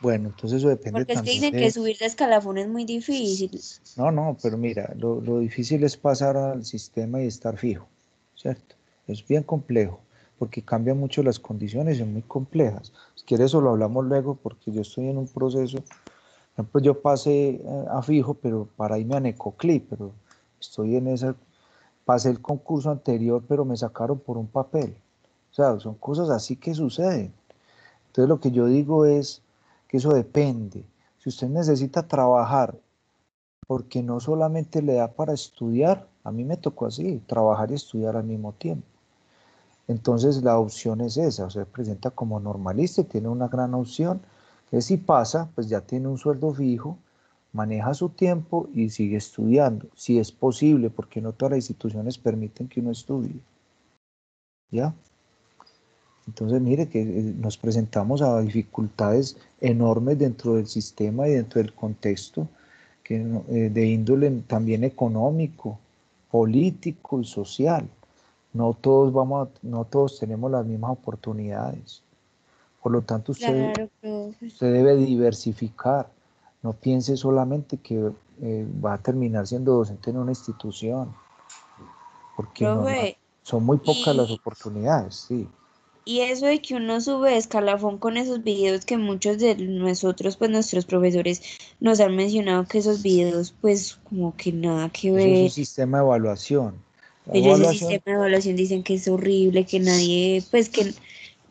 [SPEAKER 1] Bueno, entonces eso depende
[SPEAKER 12] Porque es que
[SPEAKER 1] también
[SPEAKER 12] dicen que
[SPEAKER 1] de...
[SPEAKER 12] subir de escalafón es muy difícil.
[SPEAKER 1] No, pero mira, lo difícil es pasar al sistema y estar fijo, ¿cierto? Es bien complejo, porque cambian mucho las condiciones, son muy complejas. Si quieres, eso lo hablamos luego, porque yo estoy en un proceso. Por ejemplo, yo pasé a fijo, pero para irme a Necoclí, pero estoy en esa... Pasé el concurso anterior, pero me sacaron por un papel. O sea, son cosas así que suceden. Entonces lo que yo digo es que eso depende. Si usted necesita trabajar porque no solamente le da para estudiar, a mí me tocó así, trabajar y estudiar al mismo tiempo. Entonces la opción es esa, o sea, se presenta como normalista y tiene una gran opción, que si pasa, pues ya tiene un sueldo fijo, maneja su tiempo y sigue estudiando, si es posible, porque no todas las instituciones permiten que uno estudie. ¿Ya? Entonces, mire que nos presentamos a dificultades enormes dentro del sistema y dentro del contexto que, de índole también económico, político y social. No todos tenemos las mismas oportunidades. Por lo tanto,
[SPEAKER 12] Claro, profe.
[SPEAKER 1] usted debe diversificar. No piense solamente que va a terminar siendo docente en una institución, porque
[SPEAKER 12] Profe,
[SPEAKER 1] son muy pocas las
[SPEAKER 12] y
[SPEAKER 1] oportunidades, sí.
[SPEAKER 12] Y eso de que uno sube de escalafón con esos videos que muchos de nosotros, pues nuestros profesores nos han mencionado que esos videos, pues como que nada que
[SPEAKER 1] Eso es un
[SPEAKER 12] ver.
[SPEAKER 1] sistema de evaluación. La
[SPEAKER 12] Pero ese
[SPEAKER 1] evaluación,
[SPEAKER 12] sistema de evaluación dicen que es horrible, que nadie, pues que,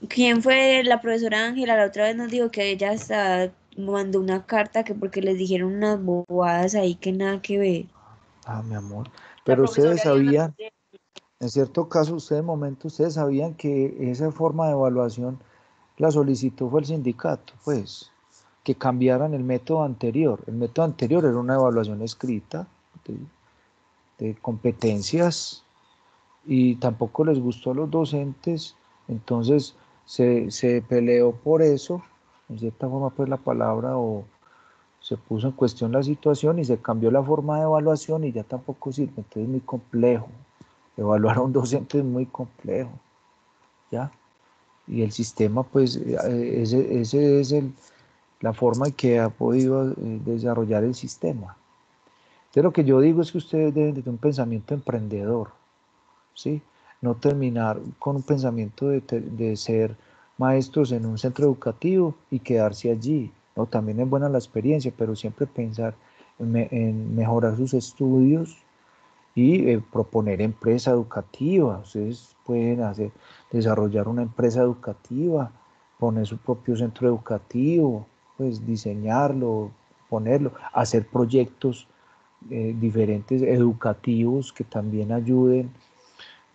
[SPEAKER 12] ¿quién fue la profesora Ángela? La otra vez nos dijo que ella hasta mandó una carta que porque les dijeron unas bobadas ahí que nada que ver.
[SPEAKER 1] mi amor,
[SPEAKER 11] La
[SPEAKER 1] pero ustedes
[SPEAKER 11] profesora Diana
[SPEAKER 1] sabían,
[SPEAKER 11] Gurriel.
[SPEAKER 1] en cierto caso, ustedes sabían que esa forma de evaluación la solicitó fue el sindicato, pues, que cambiaran el método anterior. El método anterior era una evaluación escrita de competencias y tampoco les gustó a los docentes, entonces se peleó por eso, en cierta forma pues la palabra, o se puso en cuestión la situación y se cambió la forma de evaluación y ya tampoco sirve, entonces es muy complejo, evaluar a un docente es muy complejo, ¿ya? Y el sistema pues, ese es la forma en que ha podido desarrollar el sistema. Entonces lo que yo digo es que ustedes deben de tener un pensamiento emprendedor, ¿sí? No terminar con un pensamiento de ser maestros en un centro educativo y quedarse allí. No, también es buena la experiencia, pero siempre pensar en mejorar sus estudios y proponer empresa educativa. Ustedes pueden desarrollar una empresa educativa, poner su propio centro educativo, pues diseñarlo, ponerlo, hacer proyectos diferentes educativos que también ayuden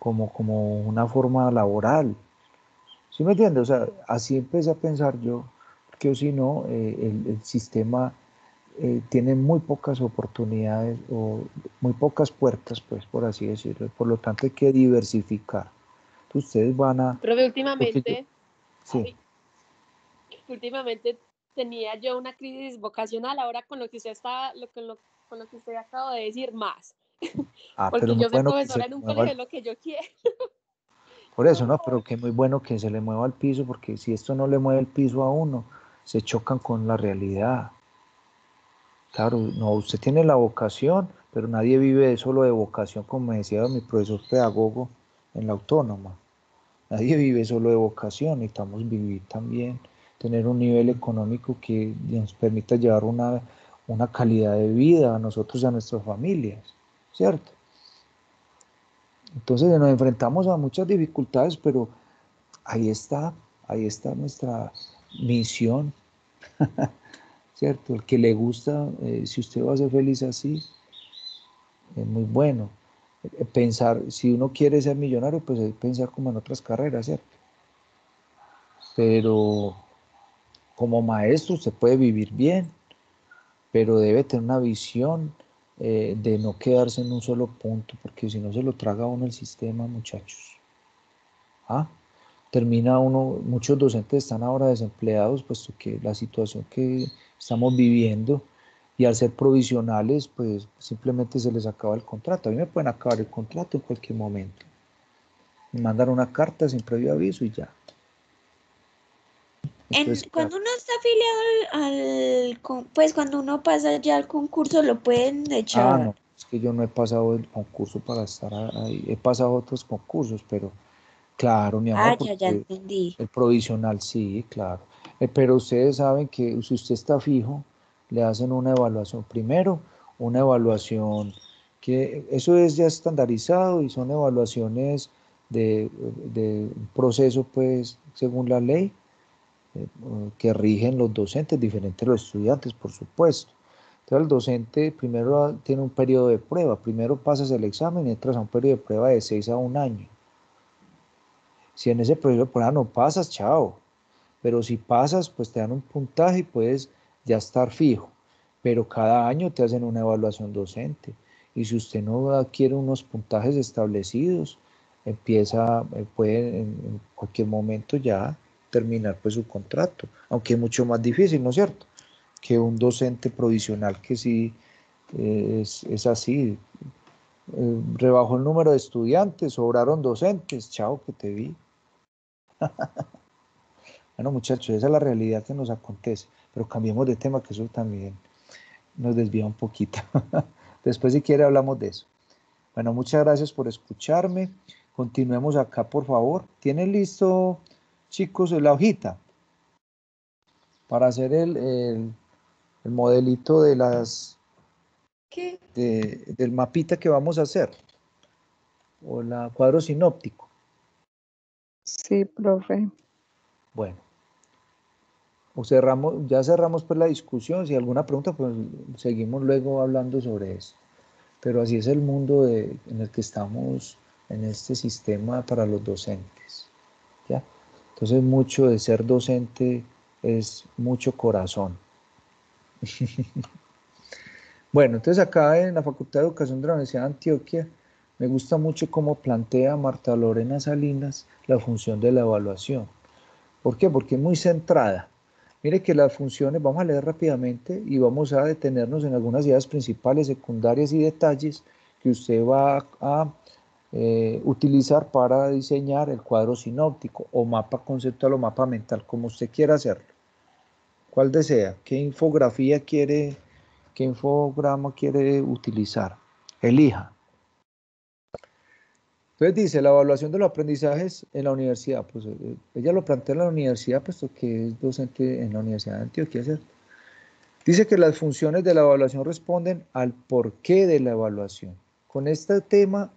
[SPEAKER 1] como una forma laboral. ¿Sí me entiendes? O sea, así empecé a pensar yo, porque si no, el sistema tiene muy pocas oportunidades o muy pocas puertas, pues, por así decirlo. Por lo tanto, hay que diversificar. Entonces, ustedes van a...
[SPEAKER 13] Profe,
[SPEAKER 1] Sí.
[SPEAKER 13] últimamente tenía yo una crisis vocacional, ahora con lo que usted con lo que usted acaba de decir más.
[SPEAKER 1] Pero
[SPEAKER 13] Porque
[SPEAKER 1] muy
[SPEAKER 13] yo ser
[SPEAKER 1] bueno que se
[SPEAKER 13] profesora
[SPEAKER 1] le
[SPEAKER 13] en un
[SPEAKER 1] mueva
[SPEAKER 13] colegio es lo que yo quiero.
[SPEAKER 1] por eso, ¿no? Pero que muy bueno que se le mueva el piso, porque si esto no le mueve el piso a uno, se chocan con la realidad. Claro, no, usted tiene la vocación, pero nadie vive solo de vocación, como me decía mi profesor pedagogo en la autónoma. Nadie vive solo de vocación, necesitamos vivir también, tener un nivel económico que nos permita llevar una calidad de vida a nosotros y a nuestras familias, ¿cierto? Entonces nos enfrentamos a muchas dificultades, pero ahí está nuestra misión, ¿cierto? El que le gusta, si usted va a ser feliz así, es muy bueno. Pensar, si uno quiere ser millonario, pues hay que pensar como en otras carreras, ¿cierto? Pero como maestro usted puede vivir bien, pero debe tener una visión de no quedarse en un solo punto, porque si no se lo traga a uno el sistema, muchachos. ¿Ah? Termina uno, muchos docentes están ahora desempleados, puesto que la situación que estamos viviendo, y al ser provisionales, pues simplemente se les acaba el contrato. A mí me pueden acabar el contrato en cualquier momento. Me mandan una carta sin previo aviso y ya. Entonces,
[SPEAKER 12] Cuando uno está afiliado pues cuando uno pasa ya al concurso lo pueden echar.
[SPEAKER 1] no, es que yo no he pasado el concurso para estar ahí. He pasado otros concursos, pero claro, mi amor,
[SPEAKER 12] Ya
[SPEAKER 1] porque
[SPEAKER 12] entendí.
[SPEAKER 1] el provisional sí, claro. Pero ustedes saben que si usted está fijo, le hacen una evaluación. Primero, una evaluación que eso es ya estandarizado y son evaluaciones de un proceso, pues, según la ley, que rigen los docentes, diferentes de los estudiantes, por supuesto. Entonces el docente primero tiene un periodo de prueba, primero pasas el examen y entras a un periodo de prueba de 6 a 1 año. Si en ese periodo de prueba no pasas, chao. Pero si pasas, pues te dan un puntaje y puedes ya estar fijo. Pero cada año te hacen una evaluación docente. Y si usted no adquiere unos puntajes establecidos, puede en cualquier momento ya terminar pues su contrato. Aunque es mucho más difícil, ¿no es cierto? Que un docente provisional que sí es así. Rebajó el número de estudiantes, sobraron docentes, chao, que te vi. Bueno, muchachos, esa es la realidad que nos acontece, pero cambiemos de tema, que eso también nos desvía un poquito. Después, si quiere, hablamos de eso. Bueno, muchas gracias por escucharme. Continuemos acá, por favor. ¿Tienen listo, chicos, la hojita para hacer el modelito de del mapita que vamos a hacer? O la cuadro sinóptico.
[SPEAKER 14] Sí, profe.
[SPEAKER 1] Bueno. Ya cerramos pues la discusión. Si hay alguna pregunta, pues seguimos luego hablando sobre eso. Pero así es el mundo en el que estamos en este sistema para los docentes. ¿Ya? Entonces mucho de ser docente es mucho corazón. Bueno, entonces acá en la Facultad de Educación de la Universidad de Antioquia me gusta mucho cómo plantea Marta Lorena Salinas la función de la evaluación. ¿Por qué? Porque es muy centrada. Mire que las funciones, vamos a leer rápidamente y vamos a detenernos en algunas ideas principales, secundarias y detalles que usted va a utilizar para diseñar el cuadro sinóptico o mapa conceptual o mapa mental, como usted quiera hacerlo. ¿Cuál desea? ¿Qué infografía quiere, qué infograma quiere utilizar? Elija. Entonces dice, la evaluación de los aprendizajes en la universidad, pues ella lo plantea en la universidad, puesto que es docente en la Universidad de Antioquia, ¿cierto? Dice que las funciones de la evaluación responden al porqué de la evaluación. Con este tema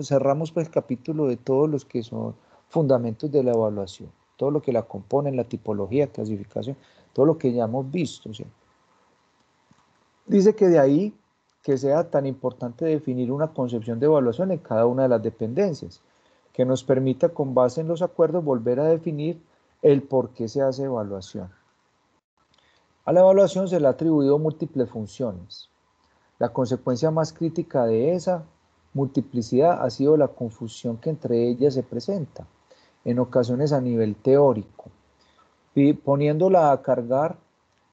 [SPEAKER 1] cerramos pues el capítulo de todos los que son fundamentos de la evaluación, todo lo que la componen, la tipología, clasificación, todo lo que ya hemos visto, ¿cierto? Dice que de ahí que sea tan importante definir una concepción de evaluación en cada una de las dependencias, que nos permita con base en los acuerdos volver a definir el por qué se hace evaluación. A la evaluación se le ha atribuido múltiples funciones. La consecuencia más crítica de esa multiplicidad ha sido la confusión que entre ellas se presenta, en ocasiones a nivel teórico, y poniéndola a cargar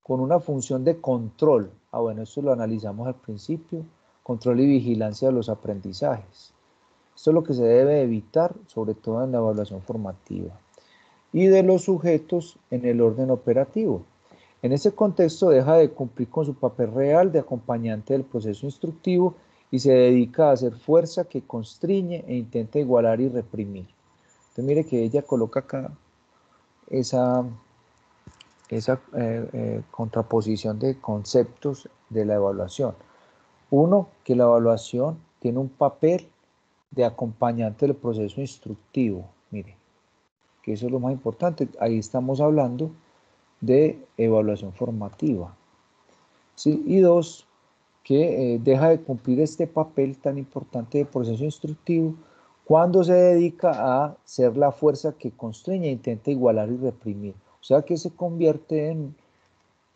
[SPEAKER 1] con una función de control. Bueno, esto lo analizamos al principio, control y vigilancia de los aprendizajes. Esto es lo que se debe evitar, sobre todo en la evaluación formativa, y de los sujetos en el orden operativo. En ese contexto deja de cumplir con su papel real de acompañante del proceso instructivo y se dedica a hacer fuerza que constriñe e intenta igualar y reprimir. Entonces mire que ella coloca acá esa contraposición de conceptos de la evaluación. Uno, que la evaluación tiene un papel de acompañante del proceso instructivo. Mire, que eso es lo más importante. Ahí estamos hablando de evaluación formativa. ¿Sí? Y dos, que deja de cumplir este papel tan importante de proceso instructivo cuando se dedica a ser la fuerza que constriñe e intenta igualar y reprimir. O sea que se convierte en,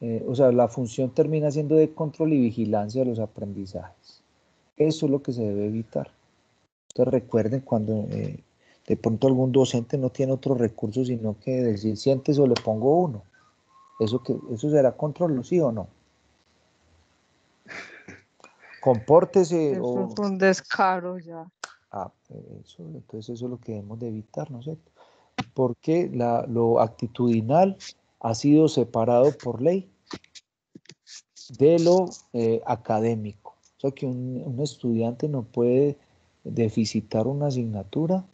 [SPEAKER 1] la función termina siendo de control y vigilancia de los aprendizajes. Eso es lo que se debe evitar. Entonces recuerden cuando de pronto algún docente no tiene otro recurso sino que decir siéntese o le pongo uno. ¿Eso será control, sí o no? Compórtese.
[SPEAKER 14] Eso es un descaro ya.
[SPEAKER 1] Entonces eso es lo que debemos de evitar, ¿no es cierto? Porque lo actitudinal ha sido separado por ley de lo académico. O sea que un estudiante no puede deficitar una asignatura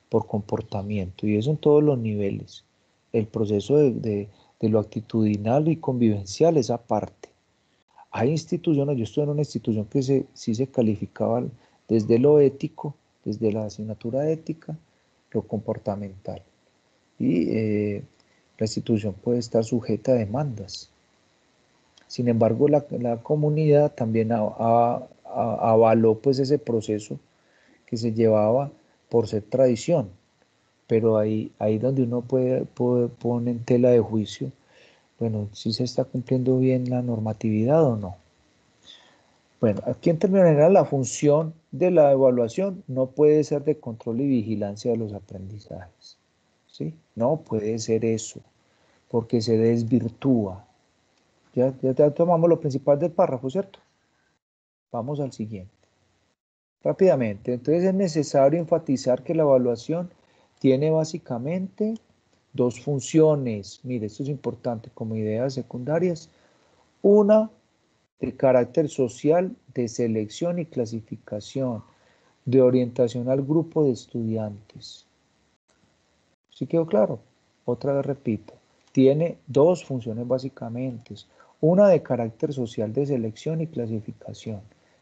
[SPEAKER 1] por comportamiento, y eso en todos los niveles. El proceso de lo actitudinal y convivencial es aparte. Hay instituciones, yo estuve en una institución que sí se calificaba desde lo ético, desde la asignatura de ética, lo comportamental. Y la institución puede estar sujeta a demandas. Sin embargo, la comunidad también avaló pues ese proceso que se llevaba por ser tradición. Pero ahí donde uno puede poner en tela de juicio, bueno, si se está cumpliendo bien la normatividad o no. Bueno, aquí en términos generales la función de la evaluación no puede ser de control y vigilancia de los aprendizajes. ¿Sí? No puede ser eso, porque se desvirtúa. Ya tomamos lo principal del párrafo, ¿cierto? Vamos al siguiente. Rápidamente, entonces es necesario enfatizar que la evaluación tiene básicamente dos funciones. Mire, esto es importante como ideas secundarias. Una de carácter social, de selección y clasificación, de orientación al grupo de estudiantes. ¿Sí quedó claro? Otra vez repito, tiene dos funciones básicamente. Una de carácter social, de selección y clasificación,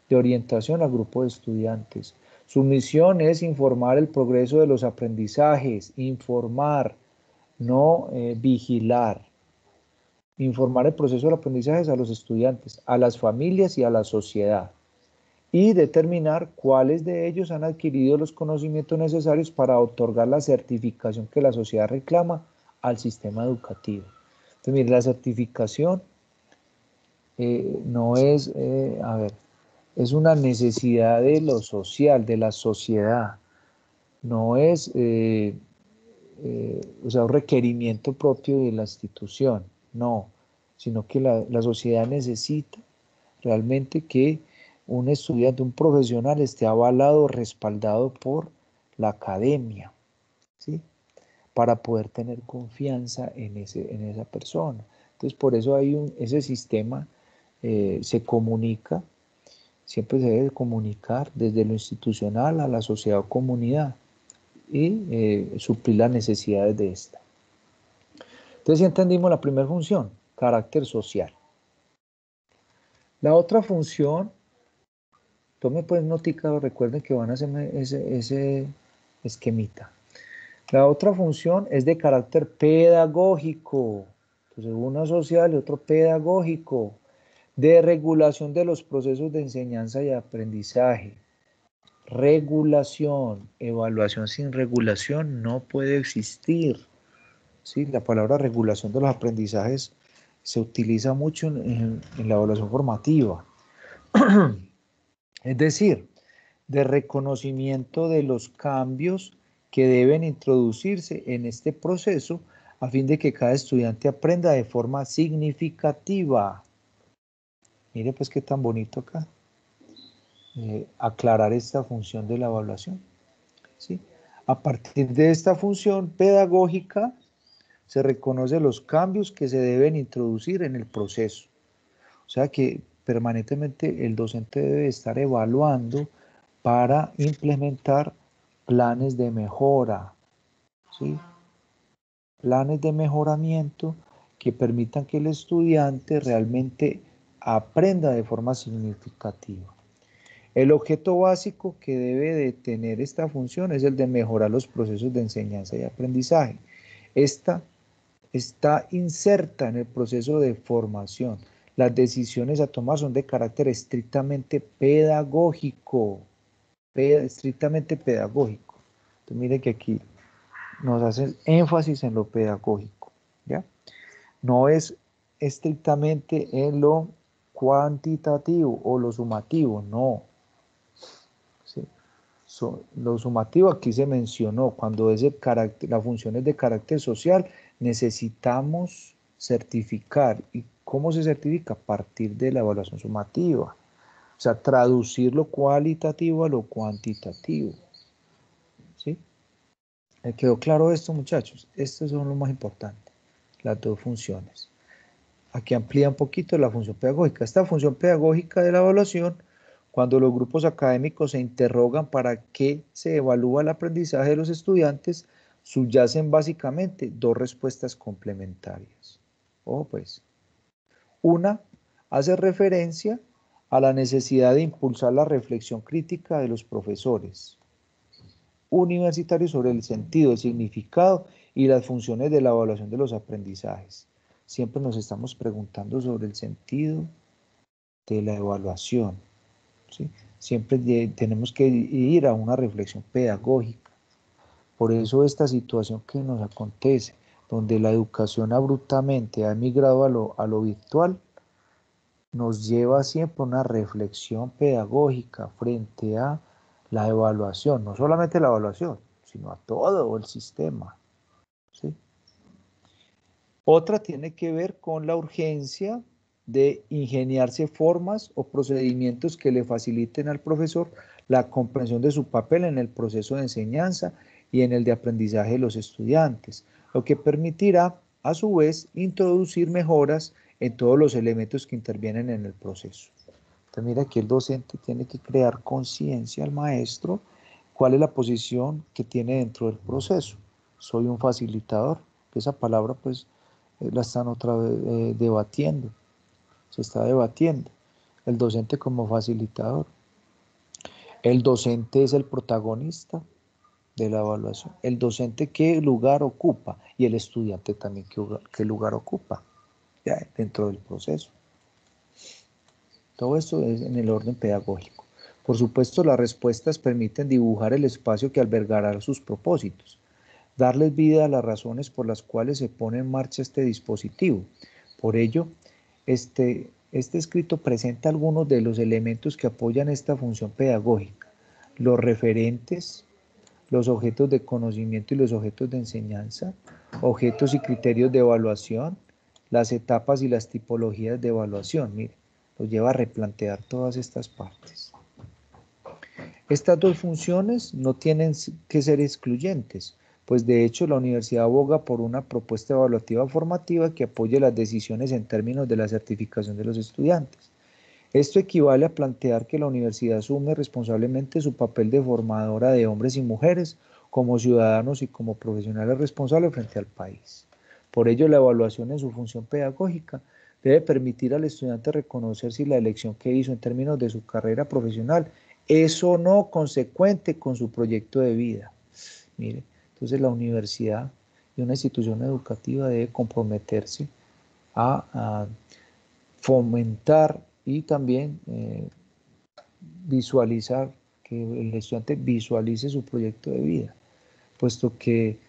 [SPEAKER 1] de orientación al grupo de estudiantes. Su misión es informar el progreso de los aprendizajes, informar, no vigilar. Informar el proceso de aprendizaje a los estudiantes, a las familias y a la sociedad, y determinar cuáles de ellos han adquirido los conocimientos necesarios para otorgar la certificación que la sociedad reclama al sistema educativo. Entonces, mire, la certificación no es, es una necesidad de lo social, de la sociedad, no es un requerimiento propio de la institución. No, sino que la sociedad necesita realmente que un estudiante, un profesional esté avalado, respaldado por la academia, ¿sí? Para poder tener confianza en esa persona. Entonces, por eso hay ese sistema se comunica, siempre se debe comunicar desde lo institucional a la sociedad o comunidad y suplir las necesidades de esta. Entonces ya entendimos la primera función, carácter social. La otra función, tomen pues notica, recuerden que van a hacer ese esquemita. La otra función es de carácter pedagógico. Entonces uno social y otro pedagógico. de regulación de los procesos de enseñanza y aprendizaje. Regulación, evaluación sin regulación no puede existir. ¿Sí? La palabra regulación de los aprendizajes se utiliza mucho en la evaluación formativa. Es decir, de reconocimiento de los cambios que deben introducirse en este proceso a fin de que cada estudiante aprenda de forma significativa. Mire pues qué tan bonito acá. Aclarar esta función de la evaluación. ¿Sí? A partir de esta función pedagógica se reconocen los cambios que se deben introducir en el proceso. O sea que permanentemente el docente debe estar evaluando para implementar planes de mejora, ¿sí? Planes de mejoramiento que permitan que el estudiante realmente aprenda de forma significativa. El objeto básico que debe de tener esta función es el de mejorar los procesos de enseñanza y aprendizaje. Esta está inserta en el proceso de formación. Las decisiones a tomar son de carácter estrictamente pedagógico. Estrictamente pedagógico. Entonces, mire que aquí nos hacen énfasis en lo pedagógico, ¿ya? No es estrictamente en lo cuantitativo o lo sumativo, no. ¿Sí? Lo sumativo aquí se mencionó, cuando es la función es de carácter social, necesitamos certificar. ¿Y cómo se certifica? A partir de la evaluación sumativa. O sea, traducir lo cualitativo a lo cuantitativo. ¿Sí? ¿Quedó claro esto, muchachos? Estos son lo más importante, las dos funciones. Aquí amplía un poquito la función pedagógica. Esta función pedagógica de la evaluación, cuando los grupos académicos se interrogan para qué se evalúa el aprendizaje de los estudiantes, subyacen básicamente dos respuestas complementarias. Ojo pues. Una hace referencia a la necesidad de impulsar la reflexión crítica de los profesores universitarios sobre el sentido, el significado y las funciones de la evaluación de los aprendizajes. Siempre nos estamos preguntando sobre el sentido de la evaluación, ¿sí? Siempre tenemos que ir a una reflexión pedagógica. Por eso esta situación que nos acontece, donde la educación abruptamente ha migrado a lo virtual, nos lleva siempre a una reflexión pedagógica frente a la evaluación, no solamente la evaluación, sino a todo el sistema, ¿sí? Otra tiene que ver con la urgencia de ingeniarse formas o procedimientos que le faciliten al profesor la comprensión de su papel en el proceso de enseñanza y en el de aprendizaje de los estudiantes, lo que permitirá, a su vez, introducir mejoras en todos los elementos que intervienen en el proceso. Entonces, mira que el docente tiene que crear conciencia al maestro, cuál es la posición que tiene dentro del proceso. Soy un facilitador, que esa palabra pues la están otra vez debatiendo, se está debatiendo. El docente como facilitador. El docente es el protagonista de la evaluación. El docente qué lugar ocupa y el estudiante también qué lugar ocupa ya dentro del proceso. Todo esto es en el orden pedagógico. Por supuesto, las respuestas permiten dibujar el espacio que albergará sus propósitos, darles vida a las razones por las cuales se pone en marcha este dispositivo. Por ello, este escrito presenta algunos de los elementos que apoyan esta función pedagógica: los referentes, los objetos de conocimiento y los objetos de enseñanza, objetos y criterios de evaluación, las etapas y las tipologías de evaluación. Mire, lo lleva a replantear todas estas partes. Estas dos funciones no tienen que ser excluyentes, pues de hecho la universidad aboga por una propuesta evaluativa formativa que apoye las decisiones en términos de la certificación de los estudiantes. Esto equivale a plantear que la universidad asume responsablemente su papel de formadora de hombres y mujeres como ciudadanos y como profesionales responsables frente al país. Por ello, la evaluación en su función pedagógica debe permitir al estudiante reconocer si la elección que hizo en términos de su carrera profesional es o no consecuente con su proyecto de vida. Mire, entonces la universidad y una institución educativa debe comprometerse a fomentar y también visualizar, que el estudiante visualice su proyecto de vida, puesto que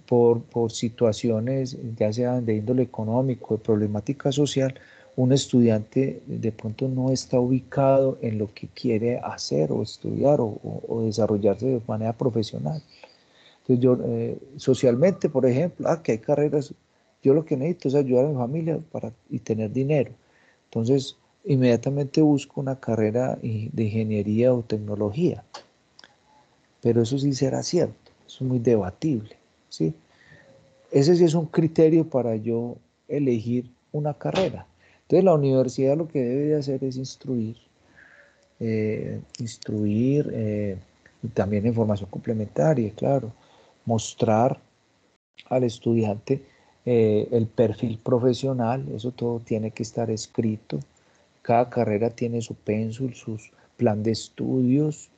[SPEAKER 1] por situaciones, ya sean de índole económico, de problemática social, un estudiante de pronto no está ubicado en lo que quiere hacer o estudiar o desarrollarse de manera profesional. Entonces yo, socialmente, por ejemplo, que hay carreras, yo lo que necesito es ayudar a mi familia y tener dinero. Entonces, inmediatamente busco una carrera de ingeniería o tecnología. Pero eso sí será cierto, eso es muy debatible, ¿sí? Ese sí es un criterio para yo elegir una carrera. Entonces la universidad lo que debe de hacer es instruir, y también en formación complementaria, claro, mostrar al estudiante el perfil profesional, eso todo tiene que estar escrito. Cada carrera tiene su pénsul, su plan de estudios,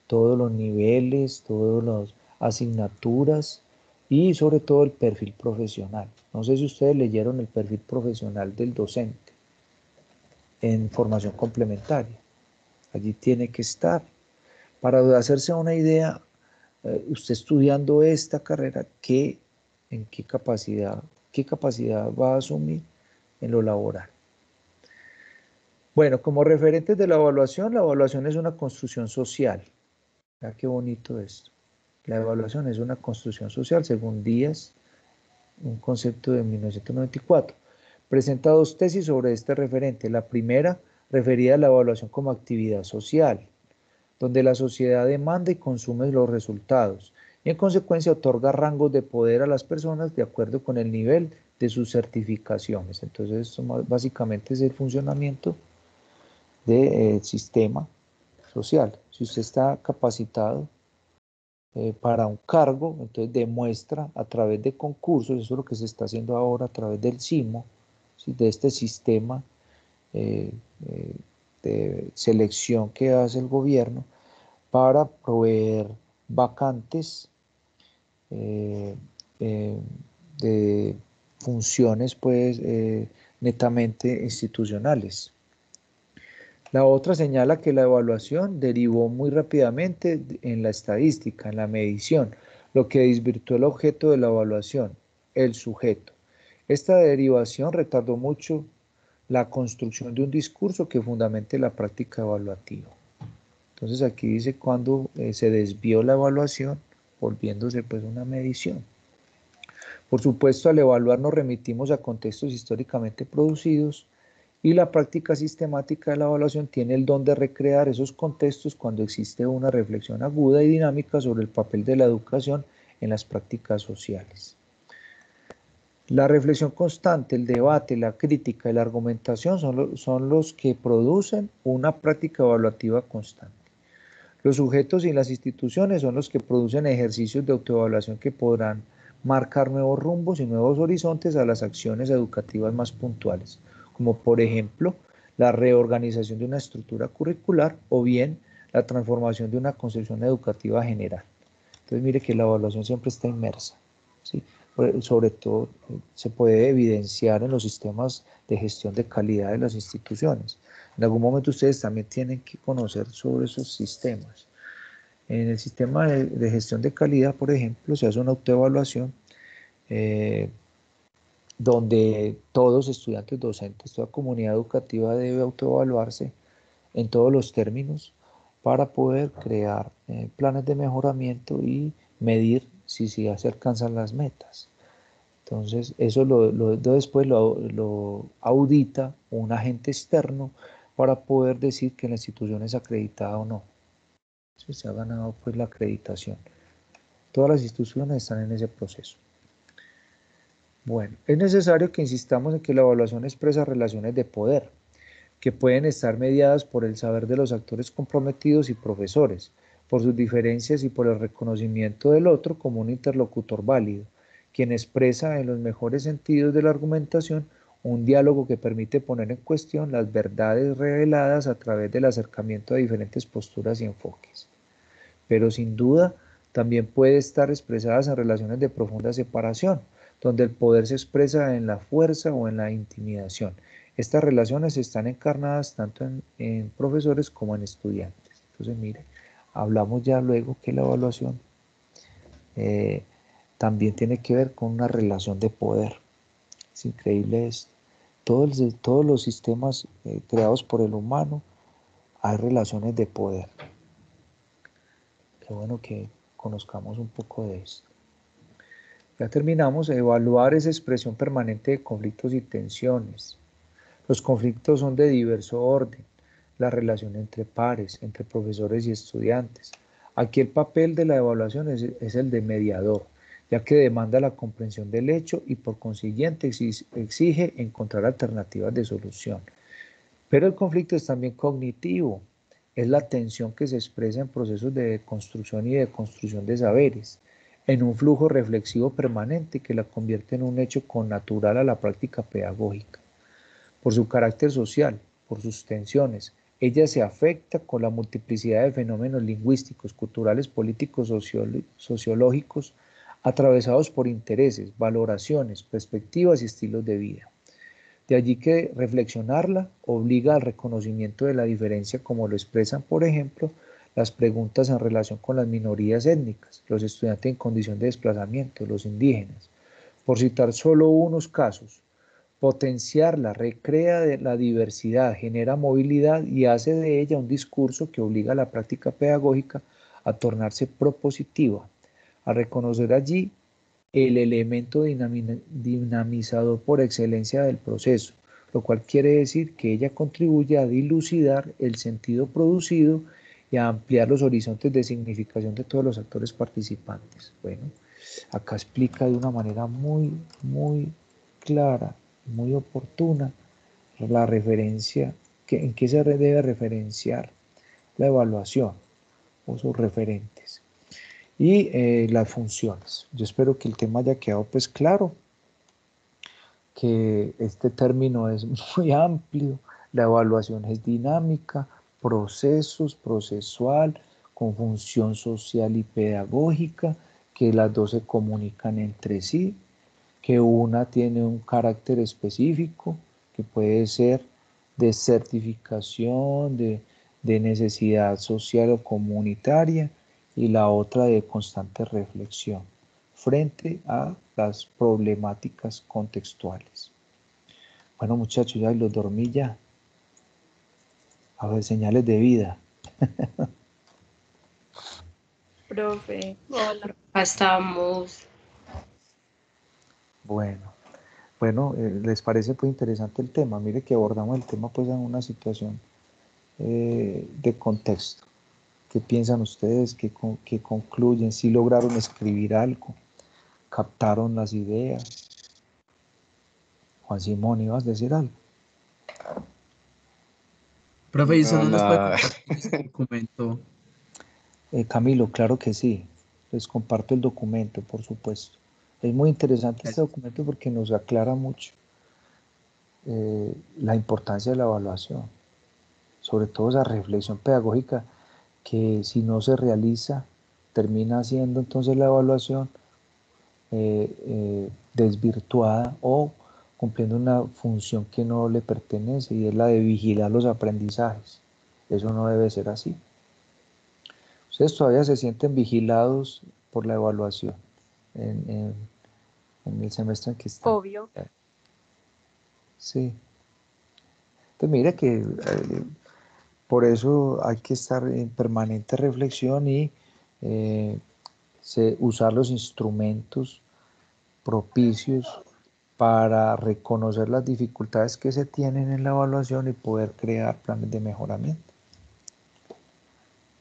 [SPEAKER 1] todos los niveles, todas las asignaturas y sobre todo el perfil profesional. No sé si ustedes leyeron el perfil profesional del docente en formación complementaria. Allí tiene que estar. Para hacerse una idea, usted estudiando esta carrera, ¿qué capacidad va a asumir en lo laboral? Bueno, como referentes de la evaluación es una construcción social. Mira qué bonito esto. La evaluación es una construcción social, según Díaz, un concepto de 1994. Presenta dos tesis sobre este referente. La primera, referida a la evaluación como actividad social, donde la sociedad demanda y consume los resultados y en consecuencia otorga rangos de poder a las personas de acuerdo con el nivel de sus certificaciones. Entonces, esto básicamente es el funcionamiento del sistema social. Si usted está capacitado para un cargo, entonces demuestra a través de concursos, eso es lo que se está haciendo ahora a través del CIMO, ¿sí? De este sistema de selección que hace el gobierno para proveer vacantes de funciones pues netamente institucionales. La otra señala que la evaluación derivó muy rápidamente en la estadística, en la medición, lo que desvirtuó el objeto de la evaluación, el sujeto. Esta derivación retardó mucho la construcción de un discurso que fundamente la práctica evaluativa. Entonces aquí dice cuando se desvió la evaluación, volviéndose pues una medición. Por supuesto, al evaluar nos remitimos a contextos históricamente producidos, y la práctica sistemática de la evaluación tiene el don de recrear esos contextos cuando existe una reflexión aguda y dinámica sobre el papel de la educación en las prácticas sociales. La reflexión constante, el debate, la crítica y la argumentación son los que producen una práctica evaluativa constante. Los sujetos y las instituciones son los que producen ejercicios de autoevaluación que podrán marcar nuevos rumbos y nuevos horizontes a las acciones educativas más puntuales, como por ejemplo la reorganización de una estructura curricular o bien la transformación de una concepción educativa general. Entonces mire que la evaluación siempre está inmersa, ¿sí? Sobre todo se puede evidenciar en los sistemas de gestión de calidad de las instituciones. En algún momento ustedes también tienen que conocer sobre esos sistemas. En el sistema de gestión de calidad, por ejemplo, se hace una autoevaluación donde todos estudiantes, docentes, toda comunidad educativa debe autoevaluarse en todos los términos para poder crear planes de mejoramiento y medir si se alcanzan las metas. Entonces, eso después lo audita un agente externo para poder decir que la institución es acreditada o no. Si se ha ganado pues la acreditación. Todas las instituciones están en ese proceso. Bueno, es necesario que insistamos en que la evaluación expresa relaciones de poder, que pueden estar mediadas por el saber de los actores comprometidos y profesores, por sus diferencias y por el reconocimiento del otro como un interlocutor válido, quien expresa en los mejores sentidos de la argumentación un diálogo que permite poner en cuestión las verdades reveladas a través del acercamiento a diferentes posturas y enfoques. Pero sin duda también puede estar expresadas en relaciones de profunda separación, donde el poder se expresa en la fuerza o en la intimidación. Estas relaciones están encarnadas tanto en profesores como en estudiantes. Entonces, mire, hablamos ya luego que la evaluación también tiene que ver con una relación de poder. Es increíble esto. Todos los sistemas creados por el humano hay relaciones de poder. Qué bueno que conozcamos un poco de esto. Ya terminamos. Evaluar esa expresión permanente de conflictos y tensiones. Los conflictos son de diverso orden. La relación entre pares, entre profesores y estudiantes. Aquí el papel de la evaluación es el de mediador, ya que demanda la comprensión del hecho y por consiguiente exige encontrar alternativas de solución. Pero el conflicto es también cognitivo. Es la tensión que se expresa en procesos de construcción y de construcción de saberes, en un flujo reflexivo permanente que la convierte en un hecho connatural a la práctica pedagógica. Por su carácter social, por sus tensiones, ella se afecta con la multiplicidad de fenómenos lingüísticos, culturales, políticos, sociológicos, atravesados por intereses, valoraciones, perspectivas y estilos de vida. De allí que reflexionarla obliga al reconocimiento de la diferencia, como lo expresan, por ejemplo, las preguntas en relación con las minorías étnicas, los estudiantes en condición de desplazamiento, los indígenas. Por citar solo unos casos, potenciarla recrea la diversidad, genera movilidad y hace de ella un discurso que obliga a la práctica pedagógica a tornarse propositiva, a reconocer allí el elemento dinamizador por excelencia del proceso, lo cual quiere decir que ella contribuye a dilucidar el sentido producido y a ampliar los horizontes de significación de todos los actores participantes. Bueno, acá explica de una manera muy clara, muy oportuna, la referencia, en qué se debe referenciar la evaluación o sus referentes y las funciones. Yo espero que el tema haya quedado pues claro, que este término es muy amplio, la evaluación es dinámica, procesual, con función social y pedagógica, que las dos se comunican entre sí, que una tiene un carácter específico, que puede ser de certificación, de necesidad social o comunitaria, y la otra de constante reflexión frente a las problemáticas contextuales. Bueno, muchachos, ya los dormí ya. A ver, señales de vida.
[SPEAKER 7] Profe,
[SPEAKER 13] Hola.
[SPEAKER 7] estamos.
[SPEAKER 1] Bueno, ¿les parece pues interesante el tema? Mire que abordamos el tema pues en una situación de contexto. ¿Qué piensan ustedes? ¿Qué concluyen? ¿Si lograron escribir algo? ¿Captaron las ideas? Juan Simón, ¿ibas a decir algo?
[SPEAKER 6] Profe, ¿y usted no nos puede compartir ese documento?
[SPEAKER 1] Camilo, claro que sí. Les comparto el documento, por supuesto. Es muy interesante este documento porque nos aclara mucho la importancia de la evaluación, sobre todo esa reflexión pedagógica que si no se realiza, termina siendo entonces la evaluación desvirtuada o cumpliendo una función que no le pertenece y es la de vigilar los aprendizajes. Eso no debe ser así. Ustedes todavía se sienten vigilados por la evaluación en el semestre en que están.
[SPEAKER 13] Obvio.
[SPEAKER 1] Sí. Entonces mira que por eso hay que estar en permanente reflexión y usar los instrumentos propicios para reconocer las dificultades que se tienen en la evaluación y poder crear planes de mejoramiento.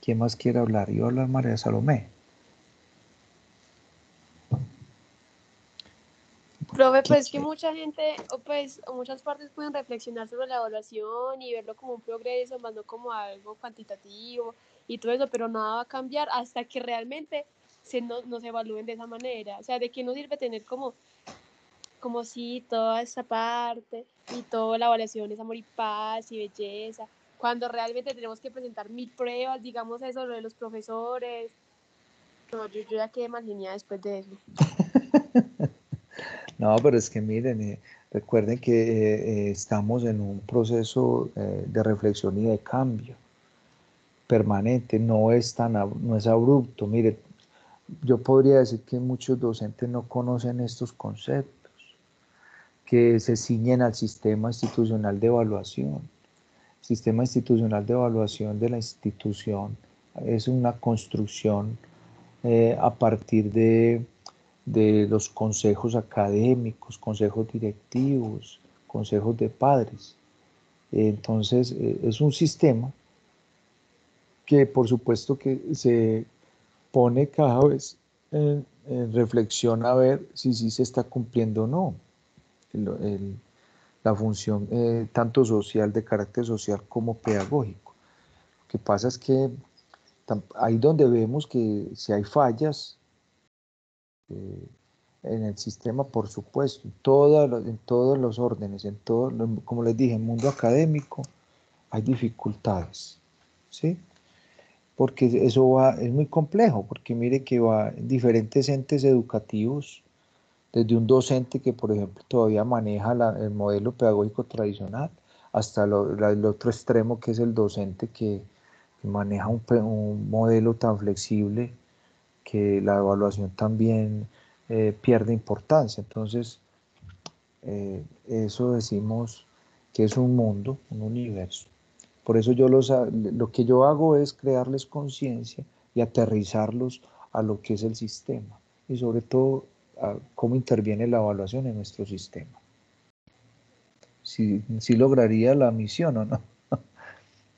[SPEAKER 1] ¿Quién más quiere hablar? Yo hablar María Salomé.
[SPEAKER 13] Profe, pues que mucha gente, o pues, o muchas partes pueden reflexionar sobre la evaluación y verlo como un progreso, más no como algo cuantitativo y todo eso, pero nada va a cambiar hasta que realmente no se evalúen de esa manera. O sea, ¿de qué nos sirve tener como sí, toda esa parte y toda la evaluación es amor y paz y belleza, cuando realmente tenemos que presentar 1000 pruebas, digamos eso, lo de los profesores? No, yo ya quedé mal genial después de eso.
[SPEAKER 1] No, pero es que miren, recuerden que estamos en un proceso de reflexión y de cambio permanente, no es no es abrupto. Mire, yo podría decir que muchos docentes no conocen estos conceptos, que se ciñen al sistema institucional de evaluación. El sistema institucional de evaluación de la institución es una construcción a partir de los consejos académicos, consejos directivos, consejos de padres. Entonces, es un sistema que por supuesto que se pone cada vez en reflexión a ver si sí se está cumpliendo o no la función tanto social, de carácter social, como pedagógico. Lo que pasa es que ahí donde vemos que si hay fallas en el sistema, por supuesto, en todos los órdenes, como les dije, en el mundo académico hay dificultades, ¿sí? Porque eso es muy complejo, porque mire que va en diferentes entes educativos, desde un docente que, por ejemplo, todavía maneja el modelo pedagógico tradicional, hasta el otro extremo, que es el docente que maneja un modelo tan flexible que la evaluación también pierde importancia. Entonces, eso decimos que es un mundo, un universo. Por eso lo que yo hago es crearles conciencia y aterrizarlos a lo que es el sistema y sobre todo a cómo interviene la evaluación en nuestro sistema. Si lograría la misión o no.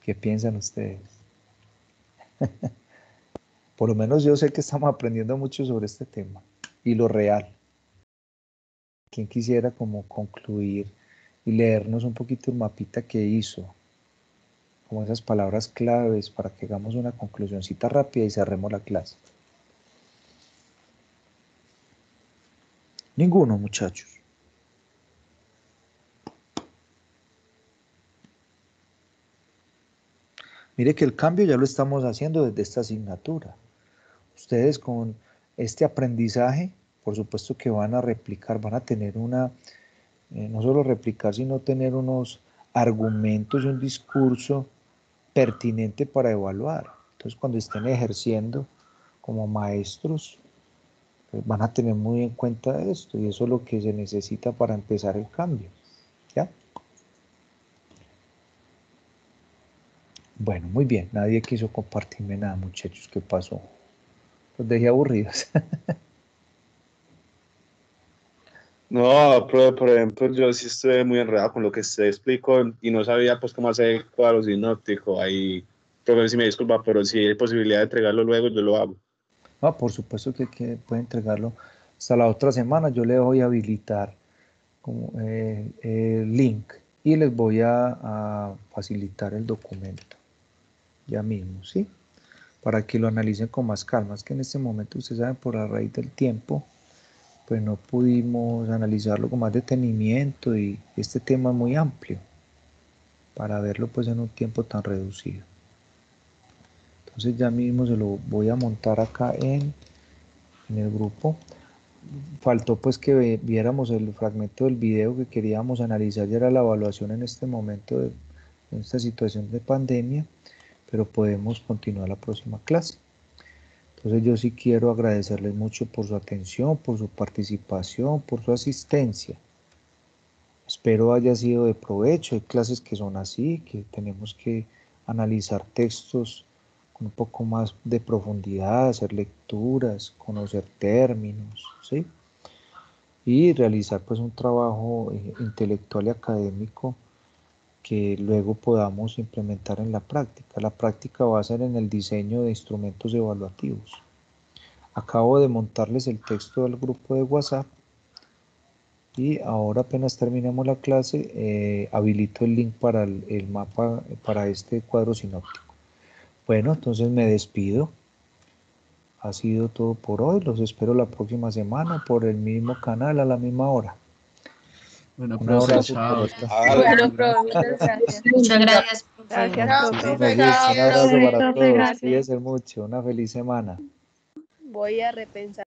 [SPEAKER 1] ¿Qué piensan ustedes? Por lo menos yo sé que estamos aprendiendo mucho sobre este tema y lo real. ¿Quién quisiera como concluir y leernos un poquito el mapita que hizo? Como esas palabras claves para que hagamos una conclusioncita rápida y cerremos la clase. Ninguno, muchachos. Mire que el cambio ya lo estamos haciendo desde esta asignatura. Ustedes con este aprendizaje, por supuesto que van a replicar, van a tener no solo replicar, sino tener unos argumentos y un discurso pertinente para evaluar. Entonces, cuando estén ejerciendo como maestros, pues van a tener muy en cuenta esto, y eso es lo que se necesita para empezar el cambio. ¿Ya? Bueno, muy bien. Nadie quiso compartirme nada, muchachos. ¿Qué pasó? Los dejé aburridos.
[SPEAKER 3] No, por ejemplo, yo sí estuve muy enredado con lo que usted explicó y no sabía pues cómo hacer cuadro sinóptico. Ahí, profe, si me disculpa, pero si hay posibilidad de entregarlo luego, yo lo hago.
[SPEAKER 1] No, por supuesto que puede entregarlo hasta la otra semana. Yo le voy a habilitar como, el link y les voy a facilitar el documento ya mismo, ¿sí? Para que lo analicen con más calma. Es que en este momento, ustedes saben, por la raíz del tiempo, pues no pudimos analizarlo con más detenimiento, y este tema es muy amplio para verlo pues en un tiempo tan reducido. Entonces ya mismo se lo voy a montar acá en el grupo. Faltó pues que viéramos el fragmento del video que queríamos analizar, ya era la evaluación en este momento en esta situación de pandemia, pero podemos continuar la próxima clase. Entonces yo sí quiero agradecerles mucho por su atención, por su participación, por su asistencia. Espero haya sido de provecho. Hay clases que son así, que tenemos que analizar textos con un poco más de profundidad, hacer lecturas, conocer términos, ¿sí? Y realizar pues un trabajo intelectual y académico que luego podamos implementar en la práctica. La práctica va a ser en el diseño de instrumentos evaluativos. Acabo de montarles el texto del grupo de WhatsApp y ahora apenas terminemos la clase, habilito el link para el mapa, para este cuadro sinóptico. Bueno, entonces me despido. Ha sido todo por hoy. Los espero la próxima semana por el mismo canal a la misma hora.
[SPEAKER 6] Bueno,
[SPEAKER 1] Un
[SPEAKER 6] profe,
[SPEAKER 1] abrazo.
[SPEAKER 6] chao.
[SPEAKER 8] Bueno, profe, muchas gracias.
[SPEAKER 12] Muchas gracias, profe.
[SPEAKER 11] Gracias,
[SPEAKER 1] Sí,
[SPEAKER 11] profe.
[SPEAKER 1] me gusta. Un abrazo para
[SPEAKER 7] Profe,
[SPEAKER 1] todos.
[SPEAKER 7] gracias.
[SPEAKER 1] Cuídense mucho. Una feliz semana.
[SPEAKER 13] Voy a repensar.